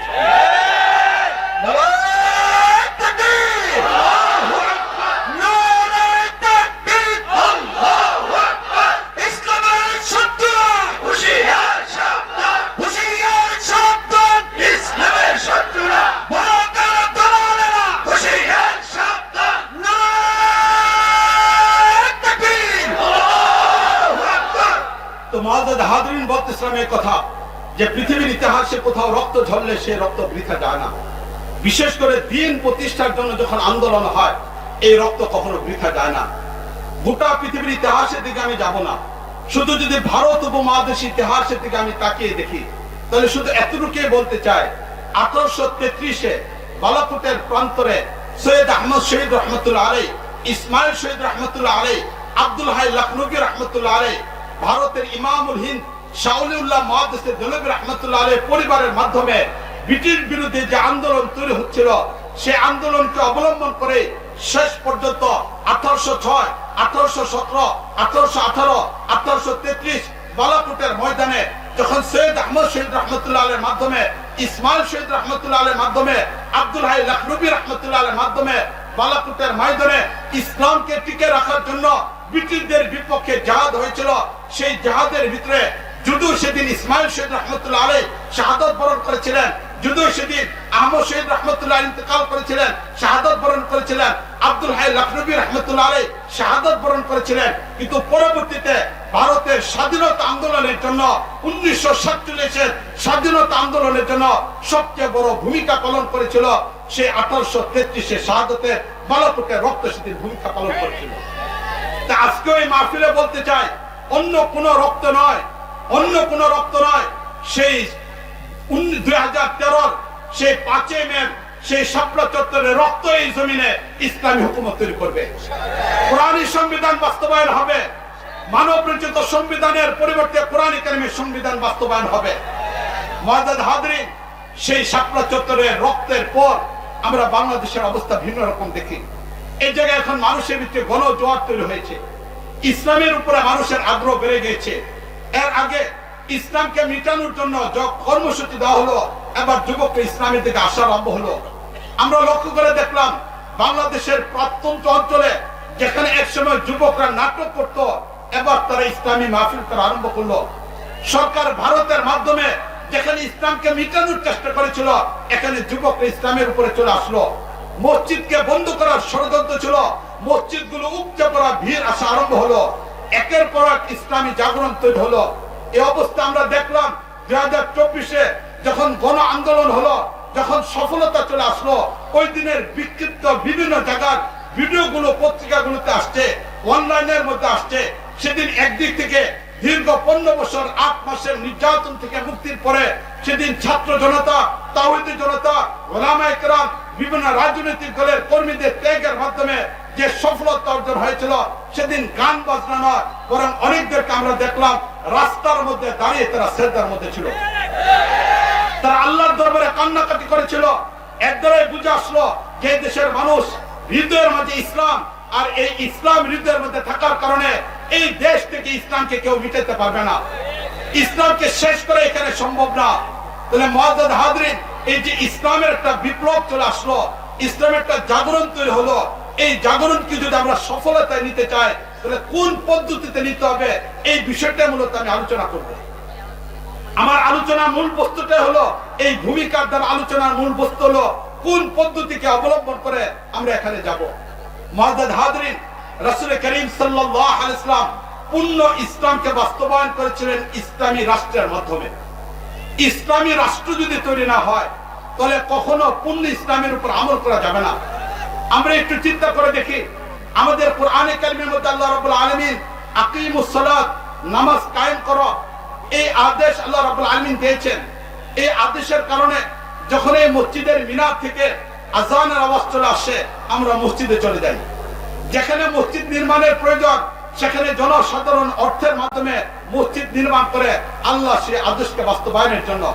মুআজ্জাজ হাজরিন বলতেছিলাম এই কথা যে পৃথিবীর ইতিহাসে কোথাও রক্ত ঝরলে সে রক্ত বৃথা যায় না। বিশেষ করে দিন প্রতিষ্ঠার জন্য যখন আন্দোলন হয়, এই রক্ত কখনো বৃথা যায় না। গোটা পৃথিবীর ইতিহাসের দিকে আমি যাব না, শুধু যদি ভারত উপমহাদেশের ইতিহাসের দিকে আমি তাকিয়ে দেখি, তাহলে শুধু এতটুকুই বলতে চাই, 1833-এ বালাকোটের প্রান্তরে সৈয়দ আহমদ শহীদ রহমতুল্লাহ আলাইহি, ইসমাইল শহীদ রহমতুল্লাহ আলাইহি, আব্দুল হাই লখনবী রহমতুল্লাহ আলাইহি, ভারতের ইমামুল হিন্দ শাওলিউল্লাহ মুহাদ্দিস দেহলভী রাহমাতুল্লাহ আলাইহির পরিবারের মাধ্যমে ব্রিটিশ বিরোধী যে আন্দোলন তৈরি হচ্ছিল, সেই আন্দোলনকে অবলম্বন করে শেষ পর্যন্ত 1806, 1817, 1818, 1833 বালাকোটের ময়দানে যখন সৈয়দ আহমদ শহীদ রহমতুল্লাহ আলাইহির মাধ্যমে, ইসমাইল শহীদ রহমতুল্লাহ আলাইহির মাধ্যমে, আব্দুল হাই লখনবী রহমতুল্লাহ আলাইহির মাধ্যমে বালাকোটের ময়দানে ইসলামকে টিকে রাখার জন্য ব্রিটিশদের বিপক্ষে জিহাদ হয়েছিল, সেই জিহাদের ভিতরে যদিও সেদিন ইসমাইল শহীদ রহমতুল্লাহ আলাইহি শাহাদাত বরণ করেছিলেন, যদিও সেদিন আহমদ শহীদ রহমতুল্লাহ ইন্তেকাল করেছিলেন, শাহাদাত বরণ করেছিলেন, আব্দুল হাই লখনবী রহমতুল্লাহ আলাইহি শাহাদাত বরণ করেছিলেন, কিন্তু পরবর্তীতে ভারতের স্বাধীনতা আন্দোলনের জন্য 1947-এর স্বাধীনতা আন্দোলনের জন্য সবচেয়ে বড় ভূমিকা পালন করেছিল সেই 1833-এ শাহাদাতের বালাকোটের রক্ত সেদিন ভূমিকা পালন করেছিল। তা আজকে এই মাহফিলে বলতে চাই, অন্য কোন রক্ত নয়, অন্য কোন রক্ত নয়, সেই 2013 সেই 5 মে সেই শাপলা চত্বরের রক্ত এই জমিনে ইসলামী হুকুমত তৈরি করবে। কোরআনী সংবিধান বাস্তবায়ন হবে, মানব রচিত সংবিধানের পরিবর্তে কোরআনী কারিমের সংবিধান বাস্তবায়ন হবে। মুআজ্জাজ হাজরিন, সেই শাপলা চত্বরের রক্তের পর আমরা বাংলাদেশের অবস্থা ভিন্ন রকম দেখি। এই জায়গায় এখন মানুষের ভিতরে গণজোয়ার তৈরি হয়েছে, ইসলামের উপরে মানুষের আগ্রহ বেড়ে গেছে। এর আগে ইসলামকে মিটানোর জন্য কর্মসূচি দেওয়া হলো, এবার যুবকরা ইসলামের দিকে আসা আরম্ভ হলো। আমরা লক্ষ্য করে দেখলাম বাংলাদেশের প্রত্যন্ত অঞ্চলে যেখানে একসময় যুবকরা নাটক করত, এবার তারা ইসলামী মাহফিল করা আরম্ভ করলো। সরকার ভারতের মাধ্যমে যেখানে ইসলামকে মিটানোর চেষ্টা করেছিল, এখানে যুবকরা ইসলামের উপরে চলে আসলো। মসজিদকে বন্ধ করার ষড়যন্ত্র ছিল, মসজিদগুলো উপচে পড়া, ভিড় আসা আরম্ভ হলো। একের পর এক ইসলামী জাগরণ তৈরি হলো। এই অবস্থা আমরা দেখলাম 2024-এ যখন গণ আন্দোলন হলো, যখন সফলতা চলে আসলো, ওই দিনের বিক্ষিপ্ত বিভিন্ন জায়গার ভিডিওগুলো পত্রিকাগুলোতে আসছে, অনলাইনের মধ্যে আসছে। সেদিন একদিক থেকে দীর্ঘ 15 বছর 8 মাসের নির্যাতন থেকে মুক্তির পরে সেদিন ছাত্র জনতা, তাওহীদি জনতা, উলামায়ে কেরাম, বিভিন্ন রাজনৈতিক দলের কর্মীদের ত্যাগের মাধ্যমে যে সফলতা অর্জন হয়েছিল, সেদিন গান বাজনা নয়, বরং অনেকদেরকে আমরা দেখলাম রাস্তার মধ্যে দাঁড়িয়ে তারা সেজদার মধ্যে ছিল, তারা আল্লাহর দরবারে কান্নাকাটি করেছিল। একদরে বুঝে আসলো যে দেশের মানুষ হৃদয়ের মাঝে ইসলাম, আর এই ইসলাম হৃদয়ের মধ্যে থাকার কারণে এই দেশ থেকে ইসলামকে কেউ মিটাতে পারবে না, ইসলামকে শেষ করে এখানে সম্ভব না। তাহলে মুআজ্জাজ হাজরিন, এই যে ইসলামের একটা বিপ্লব চলে আসলো, ইসলামের একটা জাগরণ তৈরি হলো, এই জাগরণকে যদি আমরা সফলতায় নিতে চাই তাহলে কোন পদ্ধতিতে নিতে হবে এই বিষয়টা মূলত আমি আলোচনা করব। আমার আলোচনার মূল বস্তুটা হলো, এই ভূমিকার দ্বারা আলোচনার মূল বস্তু হলো কোন পদ্ধতিকে অবলম্বন করে আমরা এখানে যাব। মুআজ্জাজ হাজরিন, রাসূল করিম সাল্লাল্লাহু আলাইহি ওয়াসাল্লাম পূর্ণ ইসলামকে বাস্তবায়ন করেছিলেন ইসলামী রাষ্ট্রের মাধ্যমে। ইসলামী রাষ্ট্র যদি তৈরি না হয় তাহলে কখনো পূর্ণ ইসলামের উপর আমল করা যাবে না। আমরা একটু চিন্তা করে দেখি, আমাদের কোরআনে কারিমের মধ্যে আল্লাহ রাব্বুল আলামিন আকিমুস সালাত, নামাজ কায়েম করো, এই আদেশ আল্লাহ রাব্বুল আলামিন দিয়েছেন। এই আদেশের কারণে যখন এই মসজিদের মিনার থেকে আযানের আওয়াজ চলে আসে আমরা মসজিদে চলে যাই। যেখানে মসজিদ নির্মাণের প্রয়োজন সেখানে জনসাধারণ অর্থের মাধ্যমে মসজিদ নির্মাণ করে আল্লাহ সেই আদেশকে বাস্তবায়নের জন্য।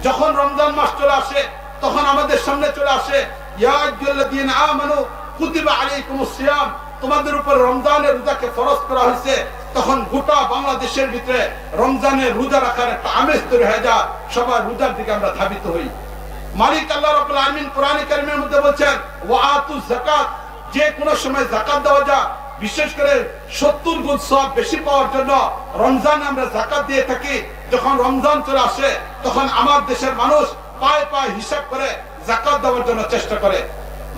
যখন রমজান মাস চলে আসে তখন আমাদের সামনে চলে আসে ইয়া আইয়ুহাল্লাযীনা আমানু কুতিবা আলাইকুমুস সিয়াম, তোমাদের উপর রমজানের রোজাকে ফরজ করা হয়েছে। তখন গোটা বাংলাদেশের ভিতরে রমজানের রোজা রাখার একটা আমেজ তৈরি হয়ে যায়, সবাই রোজার দিকে আমরা ধাবিত হই। মালিক আল্লাহ রাব্বুল আলামিন কোরআনে কারিমের মধ্যে বলেন ওয়া আতুজ যাকাত, যে কোনো সময় যাকাত দেওয়া যায়, বিশেষ করে 70 গুণ সওয়াব বেশি পাওয়ার জন্য রমজানে আমরা যাকাত দিয়ে থাকি। যখন রমজান চলে আসে তখন আমার দেশের মানুষ পায়ে পায়ে হিসাব করে যাকাত দেওয়ার জন্য চেষ্টা করে।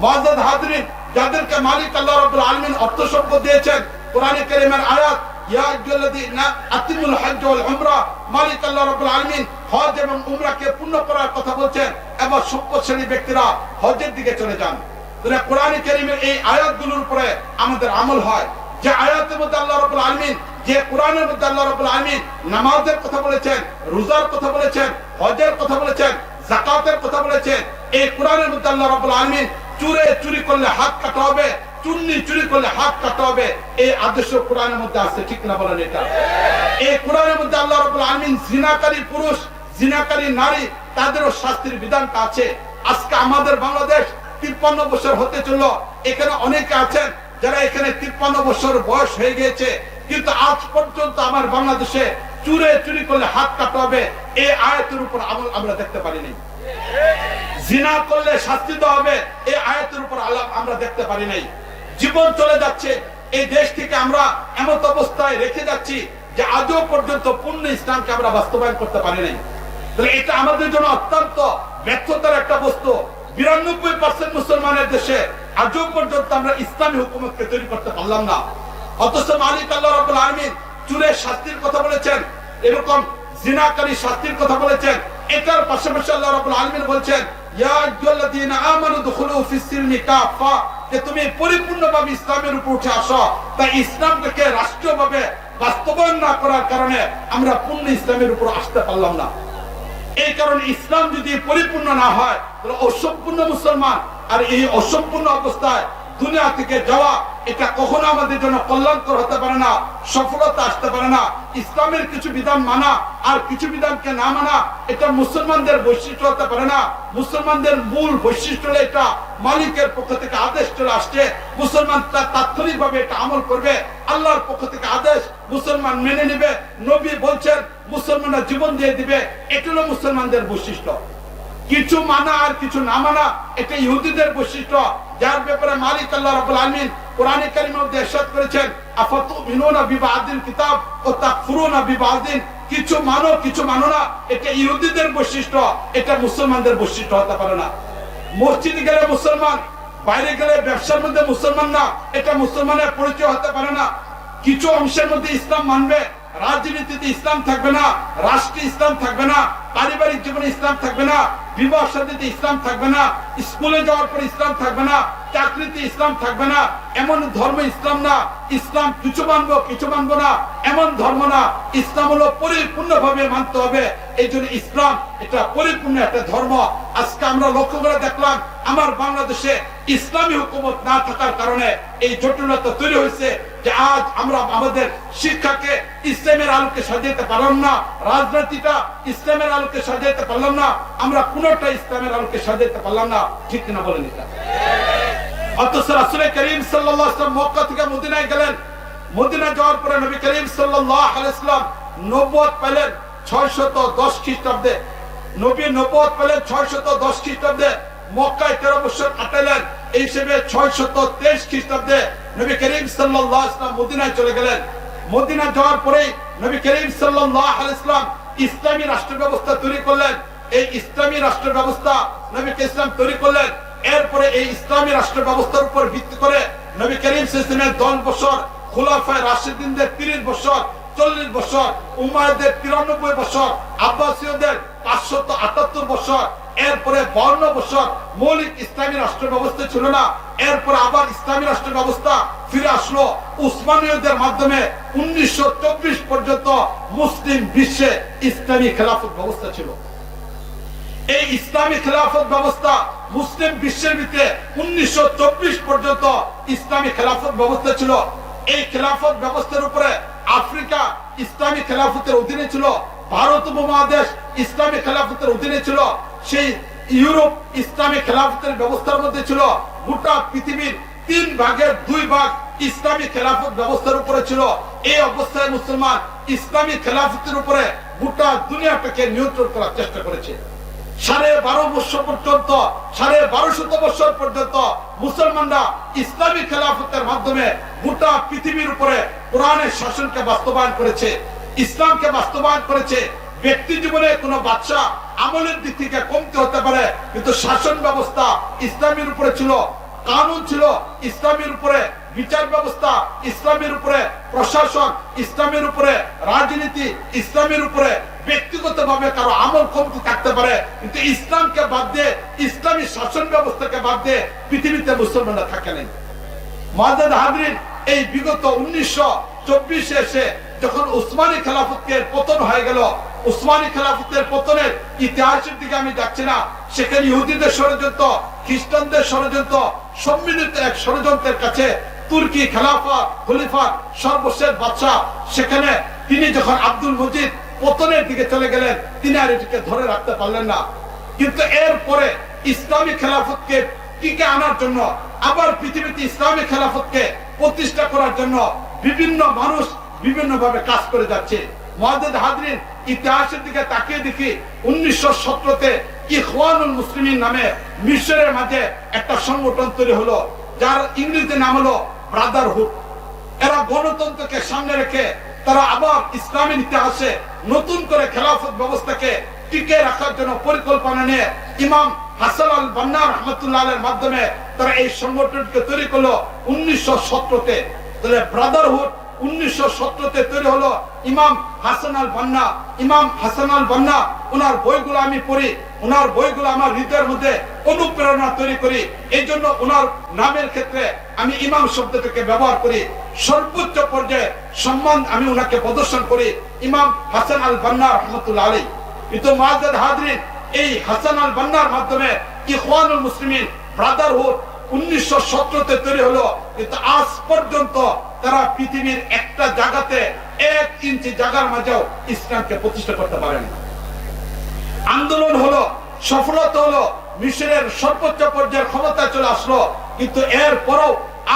মুআজ্জাজ হাজরিন, যাদেরকে মালিক আল্লাহ রাব্বুল আলামিন অর্থ সম্পদ দিয়েছেন, কোরআনে কারিমের আয়াত ইয়া আইয়ুহাল্লাযীনা আতিমুল হজ্জ ওয়াল উমরা, মালিক আল্লাহ রাব্বুল আলামিন হজ এবং উমরাকে পূর্ণ করার কথা বলছেন এবং সম্পদশালী ব্যক্তিরা হজের দিকে চলে যান। তাহলে কোরআনে কারিমের এই আয়াতগুলোর উপরে আমাদের আমল হয়। যে আয়াতের মধ্যে আল্লাহ রাব্বুল আলামিন, যে কোরআনের মধ্যে আল্লাহ রাব্বুল আলামিন নামাজের কথা বলেছেন, রোজার কথা বলেছেন, হজের কথা বলেছেন, যাকাতের কথা বলেছেন, এই কোরআনের মধ্যে আল্লাহ রাব্বুল আলামিন চুরি করলে হাত কাটা হবে, চুন্নি চুরি করলে হাত কাটা হবে, এই আদেশ কোরআনের মধ্যে আছে, ঠিক না বলেন? এটা এই কোরআনের মধ্যে আল্লাহ রাব্বুল আলামিন জিনাকারী পুরুষ, জিনাকারী নারী, তাদেরও শাস্তির বিধানটা আছে। আজকে আমাদের বাংলাদেশ 53 বছর হতে চললো, এখানে অনেকে আছেন যারা এখানে 53 বছর বয়স হয়ে গিয়েছে, কিন্তু আজ পর্যন্ত আমার বাংলাদেশে চুরি করলে হাত কাটা হবে এই আয়াতের উপর আমল আমরা দেখতে পারিনি। জিনা করলে শাস্তি দেওয়া হবে এই আয়াতের উপর আলাপ আমরা দেখতে পারি নাই। জীবন চলে যাচ্ছে, এই দেশ থেকে আমরা এমন অবস্থায় রেখে যাচ্ছি যে আজও পর্যন্ত পূর্ণ ইসলামকে আমরা বাস্তবায়ন করতে পারি নাই। তাহলে এটা আমাদের জন্য অত্যন্ত ব্যর্থতার একটা বস্তু। 92% মুসলমানের দেশে আজও পর্যন্ত আমরা ইসলামী হুকুমতকে তৈরি করতে পারলাম না। অথচ মালিক আল্লাহ রাব্বুল আলামিন চুরের শাস্তির কথা বলেছেন, এরকম জিনাকারী শাস্তির কথা বলেছেন। এটার পাশাপাশি আল্লাহ রাব্বুল আলামিন বলেছেন ইয়া আইয়ুহাল্লাযীনা আমানু দুখুলু ফিস সিলমি কাফা, যে তুমি পরিপূর্ণভাবে ইসলামের উপর উঠে আসো। তাই ইসলামকে রাষ্ট্রীয়ভাবে বাস্তবায়ন না করার কারণে আমরা পূর্ণ ইসলামের উপর আসতে পারলাম না। এই কারণে ইসলাম যদি পরিপূর্ণ না হয় তাহলে অসম্পূর্ণ মুসলমান, আর এই অসম্পূর্ণ অবস্থায় দুনিয়া থেকে যাওয়া এটা কখনো আমাদের জন্য কল্যাণকর হতে পারে না, সফলতা আসতে পারে না। ইসলামের কিছু বিধান মানা আর কিছু বিধানকে না মানা এটা মুসলমানদের বৈশিষ্ট্য হতে পারে না। মুসলমানদের মূল বৈশিষ্ট্য হলো এটা মালিকের পক্ষ থেকে আদেশ চলে আসছে, মুসলমান তাৎক্ষণিক ভাবে এটা আমল করবে। আল্লাহর পক্ষ থেকে আদেশ মুসলমান মেনে নেবে, নবী বলছেন মুসলমানরা জীবন দিয়ে দিবে, এটা হলো মুসলমানদের বৈশিষ্ট্য। কিছু মানা আর কিছু না মানা এটা ইহুদিদের বৈশিষ্ট্য, যার ব্যাপারে মালিক আল্লাহ রাব্বুল আলামিন কোরআনে কারীমের মধ্যে ইরশাদ করেছেন আফাতুমিনুনা বিবাদিল কিতাব ওয়া তাকফুরুনা বিবাদিন, কিছু মানো কিছু মানো না, এটা ইহুদিদের বৈশিষ্ট্য, এটা মুসলমানদের বৈশিষ্ট্য হতে পারে না। মসজিদে গেলে মুসলমান, বাইরে গেলে ব্যবসার মধ্যে মুসলমান না, এটা মুসলমানের পরিচয় হতে পারে না। কিছু অংশের মধ্যে ইসলাম মানবে, রাজনীতিতে ইসলাম থাকবে না, রাষ্ট্রে ইসলাম থাকবে না, পারিবারিক জীবনে ইসলাম থাকবে না, বিবাহ শাদীতে ইসলাম থাকবে না, স্কুলে যাওয়ার পর ইসলাম থাকবে না, চাকরিতে ইসলাম থাকবে না। এমন ধর্ম ইসলাম না। ইসলাম কিছু মানবো কিছু মানবো না এমন ধর্ম না। ইসলাম হলো পরিপূর্ণভাবে মানতে হবে। এই জন্য ইসলাম এটা পরিপূর্ণ একটা ধর্ম। আজকে আমরা লক্ষ্য করে দেখলাম আমার বাংলাদেশে ইসলামী হুকুমত না থাকার কারণে এই জটিলতা তৈরি হয়েছে যে আজ আমরা আমাদের শিক্ষাকে ইসলামের আলোকে সাজাইতে পারলাম না, রাজনীতিটা ইসলামের আলোকে সাজাইতে পারলাম না, আমরা কোনটা ইসলামের আলোকে সাজাইতে পারলাম না, ঠিক না বলেন? এটা অথচ রাসূল করিম সাল্লাল্লাহু আলাইহি ওয়াসাল্লাম মক্কা থেকে মদিনায় গেলেন। মদিনা যাওয়ার পরে নবী করিম সাল্লাল্লাহু আলাইহি ওয়াসাল্লাম নবুয়ত পেলেন 610 খ্রিস্টাব্দে। নবী নবুয়ত পেলেন 610 খ্রিস্টাব্দে। মক্কায় 13 বছর কাটালেন। এই হিসেবে 623 খ্রিস্টাব্দে নবী করিম সাল্লাল্লাহু আলাইহি ওয়াসাল্লাম মদিনায় চলে গেলেন। মদিনা যাওয়ার পরে নবী করিম সাল্লাল্লাহু আলাইহি ওয়াসাল্লাম ইসলামী রাষ্ট্র ব্যবস্থা তৈরি করলেন। এই ইসলামী রাষ্ট্র ব্যবস্থা নবী ইসলাম তৈরি করলেন। এরপরে এই ইসলামী রাষ্ট্র ব্যবস্থার উপর ভিত্তি করে নবী করিম সাল্লাল্লাহু আলাইহি ওয়াসাল্লামের 10 বছর, খুলাফায়ে রাশিদিনদের 30 বছর, 40 বছর, উমাইয়াদের 93 বছর, আব্বাসীয়দের 578 বছর, এরপরে 52 বছর মৌলিক ইসলামী রাষ্ট্র ব্যবস্থা ছিল না। এরপর আবার ইসলামী রাষ্ট্র ব্যবস্থা ফিরে আসলো উসমানীয়দের মাধ্যমে। 1924 পর্যন্ত মুসলিম বিশ্বে ইসলামী খেলাফত ব্যবস্থা ছিল। এই ইসলামী খেলাফত ব্যবস্থা মুসলিম বিশ্বের ভিতরে 1924 পর্যন্ত ইসলামী খেলাফত ব্যবস্থা ছিল। এই খেলাফত ব্যবস্থার উপরে আফ্রিকা ইসলামী খেলাফতের অধীনে ছিল, ভারত উপমহাদেশ ইসলামী খেলাফতের অধীনে ছিল, সেই ইউরোপ ইসলামী খেলাফতের ব্যবস্থার মধ্যে ছিল। গোটা পৃথিবীর 3 ভাগের 2 ভাগ ইসলামী খেলাফত ব্যবস্থার উপরে ছিল। এই অবস্থায় মুসলমান ইসলামী খেলাফতের উপরে গোটা দুনিয়াটাকে নিয়ন্ত্রণ করার চেষ্টা করেছে। 12.5 বছর পর্যন্ত, 1250 বছর পর্যন্ত মুসলমানরা ইসলামী খেলাফতের মাধ্যমে গোটা পৃথিবীর উপরে কোরআনের শাসনকে বাস্তবায়ন করেছে, ইসলামকে বাস্তবায়ন করেছে। ব্যক্তি জীবনে কোনো বাদশা আমলের দিক থেকে কমতে হতে পারে, কিন্তু শাসন ব্যবস্থা ইসলামের উপরে ছিল, কানুন ছিল ইসলামের উপরে, বিচার ব্যবস্থা ইসলামের উপরে, প্রশাসন ইসলামের উপরে, রাজনীতি ইসলামের উপরে। ব্যক্তিগতভাবে কারো আমল কমতি থাকতে পারে, কিন্তু ইসলামকে বাদ দিয়ে, ইসলামী শাসন ব্যবস্থাকে বাদ দিয়ে পৃথিবীতে মুসলমানরা থাকে নাই। মুআজ্জাজ হাজরিন, এই বিগত 1924 এসে যখন উসমানী খেলাফতের পতন হয়ে গেল, উসমানী খেলাফতের পতনের ইতিহাসের দিকে আমি যাচ্ছি না। সেখানে ইহুদিদের ষড়যন্ত্র, খ্রিস্টানদের ষড়যন্ত্র, সম্মিলিত এক ষড়যন্ত্রের কাছে তুর্কি খলিফা সর্বশেষ বাদশা, সেখানে তিনি যখন আব্দুল মজিদ পতনের দিকে চলে গেলেন, তিনি আর এটিকে ধরে রাখতে পারলেন না। কিন্তু এরপরে ইসলামী খেলাফতকে টিকে আনার জন্য, আবার পৃথিবীতে ইসলামী খেলাফতকে প্রতিষ্ঠা করার জন্য বিভিন্ন মানুষ বিভিন্ন ভাবে কাজ করে যাচ্ছে। মুআজ্জাজ হাজরিন, ইতিহাসের দিকে তাকিয়ে দেখি 1917-তে ইখওয়ানুল মুসলিমিন নামে মিশরের মাঝে একটা সংগঠন তৈরি হলো, যার ইংরেজি নাম হলো ব্রাদারহুড। এরা গণতন্ত্রকে সামনে রেখে তারা আবার ইসলামের ইতিহাসে নতুন করে খেলাফত ব্যবস্থাকে টিকে রাখার জন্য পরিকল্পনা নিয়ে ইমাম হাসান আল বান্না রাহমাতুল্লাহ আলাইহির মাধ্যমে তারা এই সংগঠনকে তৈরি করলো 1917-তে। তাহলে ব্রাদারহুড 1917-তে তৈরি হলো। ইমাম হাসান আল বান্না, ইমাম হাসান আল বান্না, ওনার বইগুলো আমি পড়ি, ওনার বইগুলো আমার হৃদয়ের মধ্যে অনুপ্রেরণা তৈরি করি। এই জন্য ওনার নামের ক্ষেত্রে আমি ইমাম শব্দটাকে ব্যবহার করি। সর্বোচ্চ পর্যায়ে সম্মান আমি ওনাকে প্রদর্শন করি, ইমাম হাসান আল বান্না রাহমাতুল্লাহ আলাইহি। কিন্তু মুআজ্জাজ হাজরিন, এই হাসান আল বান্নার মাধ্যমে ইখওয়ানুল মুসলিমিন ব্রাদারহুড 1917-তে তৈরি হলো, কিন্তু আজ পর্যন্ত তারা পৃথিবীর একটা জায়গাতে 1 ইঞ্চি জায়গার মাঝেও ইসলামকে প্রতিষ্ঠা করতে পারেন। আন্দোলন হলো, সফলতা হলো, মিশরের সর্বোচ্চ পর্যায়ের ক্ষমতা চলে আসলো, কিন্তু এরপরও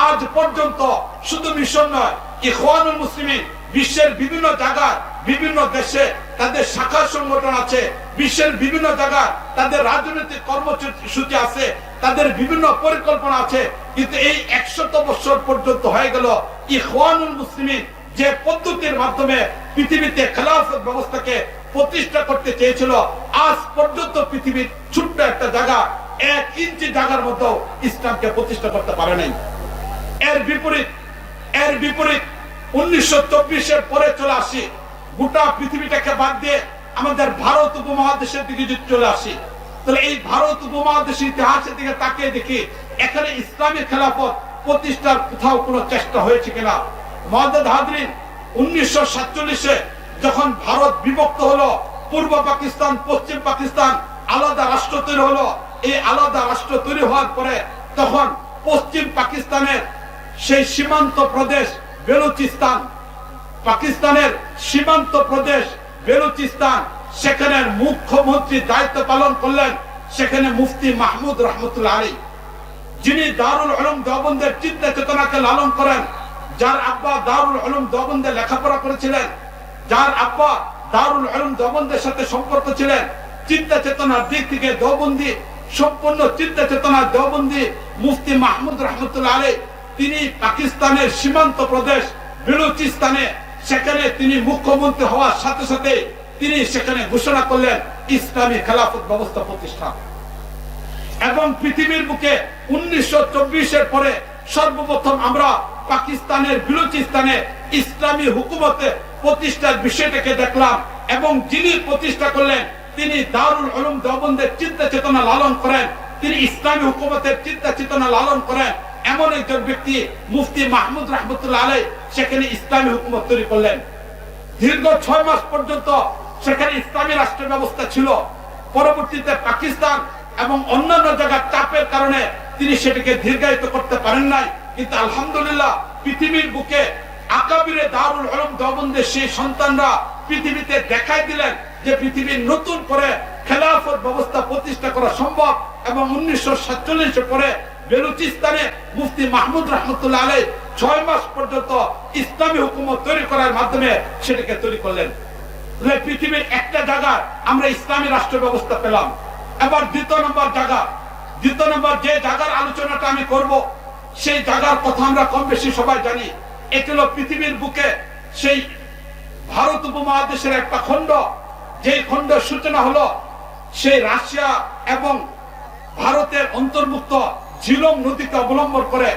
আজ পর্যন্ত শুধু মিশর নয়, ইখওয়ানুল মুসলিমিন বিশ্বের বিভিন্ন জায়গায়, বিভিন্ন দেশে তাদের শাখা সংগঠন আছে, বিশ্বের বিভিন্ন জায়গায় তাদের রাজনৈতিক কর্মসূচি আছে, তাদের বিভিন্ন পরিকল্পনা আছে। কিন্তু এই 100 বছর পর্যন্ত হয়ে গেল, ইখওয়ানুল মুসলিমিন যে পদ্ধতির মাধ্যমে পৃথিবীতে খেলাফত ব্যবস্থাকে প্রতিষ্ঠা করতে চেয়েছিল, আজ পর্যন্ত পৃথিবীর ছোট্ট একটা জায়গা 1 ইঞ্চি জায়গার মধ্যে ইসলামকে প্রতিষ্ঠা করতে পারে নাই। এর বিপরীত 1924-এর পরে চলে আসি, গোটা পৃথিবীটাকে বাদ দিয়ে আমাদের ভারত উপমহাদেশের দিকে যদি চলে আসি, তাহলে এই ভারত উপমহাদেশের ইতিহাসের দিকে তাকিয়ে দেখি এখানে ইসলামী খেলাফত প্রতিষ্ঠার কোথাও কোনো চেষ্টা হয়েছে কিনা। মুআজ্জাজ হাজরিন, 1947-এ যখন ভারত বিভক্ত হলো, পূর্ব পাকিস্তান পশ্চিম পাকিস্তান আলাদা রাষ্ট্র তৈরি হলো। এই আলাদা রাষ্ট্র তৈরি হওয়ার পরে তখন পশ্চিম পাকিস্তানের সেই সীমান্ত প্রদেশ বেলুচিস্তান, পাকিস্তানের সীমান্ত প্রদেশ বেলুচিস্তান, সেখানে মুখ্যমন্ত্রী দায়িত্ব পালন করলেন সেখানে মুফতি মাহমুদ রহমতুল্লাহ আলাইহি। যিনি দারুল উলুম দেওবন্দের চিন্তা চেতনাকে লালন করেন, যার আব্বা দারুল উলুম দেওবন্দে লেখাপড়া করেছিলেন, যার আব্বা দারুল উলুম দেওবন্দের সাথে সম্পর্ক ছিলেন, চিন্তা চেতনার দিক থেকে দেওবন্দি, সম্পূর্ণ চিন্তা চেতনার দেওবন্দি মুফতি মাহমুদ রহমতুল্লাহ আলাইহ, তিনি পাকিস্তানের সীমান্ত প্রদেশ বেলুচিস্তানে, সেখানে তিনি মুখ্যমন্ত্রী হওয়ার সাথে সাথে তিনি সেখানে ঘোষণা করলেন ইসলামী খেলাফত ব্যবস্থা প্রতিষ্ঠা। এবং পৃথিবীর বুকে 1924-এর পরে সর্বপ্রথম আমরা পাকিস্তানের বেলুচিস্তানে ইসলামী হুকুমতে প্রতিষ্ঠার বিষয়টাকে দেখলাম। এবং যিনি প্রতিষ্ঠা করলেন তিনি দারুল উলুম দেওবন্দের চিন্তা চেতনা লালন করেন, তিনি ইসলামী হুকুমতের চিন্তা চেতনা লালন করেন, এমন একজন ব্যক্তি মুফতি মাহমুদ রহমতুল্লাহ আলাইহ সেখানে ইসলামী হুকুমত তৈরি করলেন। দীর্ঘ 6 মাস পর্যন্ত সেখানে ইসলামী রাষ্ট্র ব্যবস্থা ছিল। পরবর্তীতে পাকিস্তান এবং অন্যান্য জায়গার চাপের কারণে তিনি সেটাকে দীর্ঘায়িত করতে পারেন নাই। কিন্তু আলহামদুলিল্লাহ পৃথিবীর বুকে আকাবিরে দারুল উলুম দেওবন্দের সেই সন্তানরা পৃথিবীতে দেখাই দিলেন যে পৃথিবীর নতুন করে খেলাফত ব্যবস্থা প্রতিষ্ঠা করা সম্ভব। এবং 1947-এর পরে বেলুচিস্তানে মুফতি মাহমুদ রহমতুল্লাহ আলাইহ 6 মাস পর্যন্ত ইসলামী হুকুমত তৈরি করার মাধ্যমে সেটাকে তৈরি করলেন। পৃথিবীর একটা জায়গায় আমরা ইসলামী রাষ্ট্র ব্যবস্থা পেলাম। এবার দ্বিতীয় নম্বর যে জায়গার আলোচনাটা আমি করব, সেই জায়গার কথা আমরা কম বেশি সবাই জানি। এটি হলো পৃথিবীর বুকে সেই ভারত উপমহাদেশের একটা খণ্ড, যে খণ্ডের সূচনা হলো সেই রাশিয়া এবং ভারতের অন্তর্ভুক্ত ঝিলম নদীকে অবলম্বন করে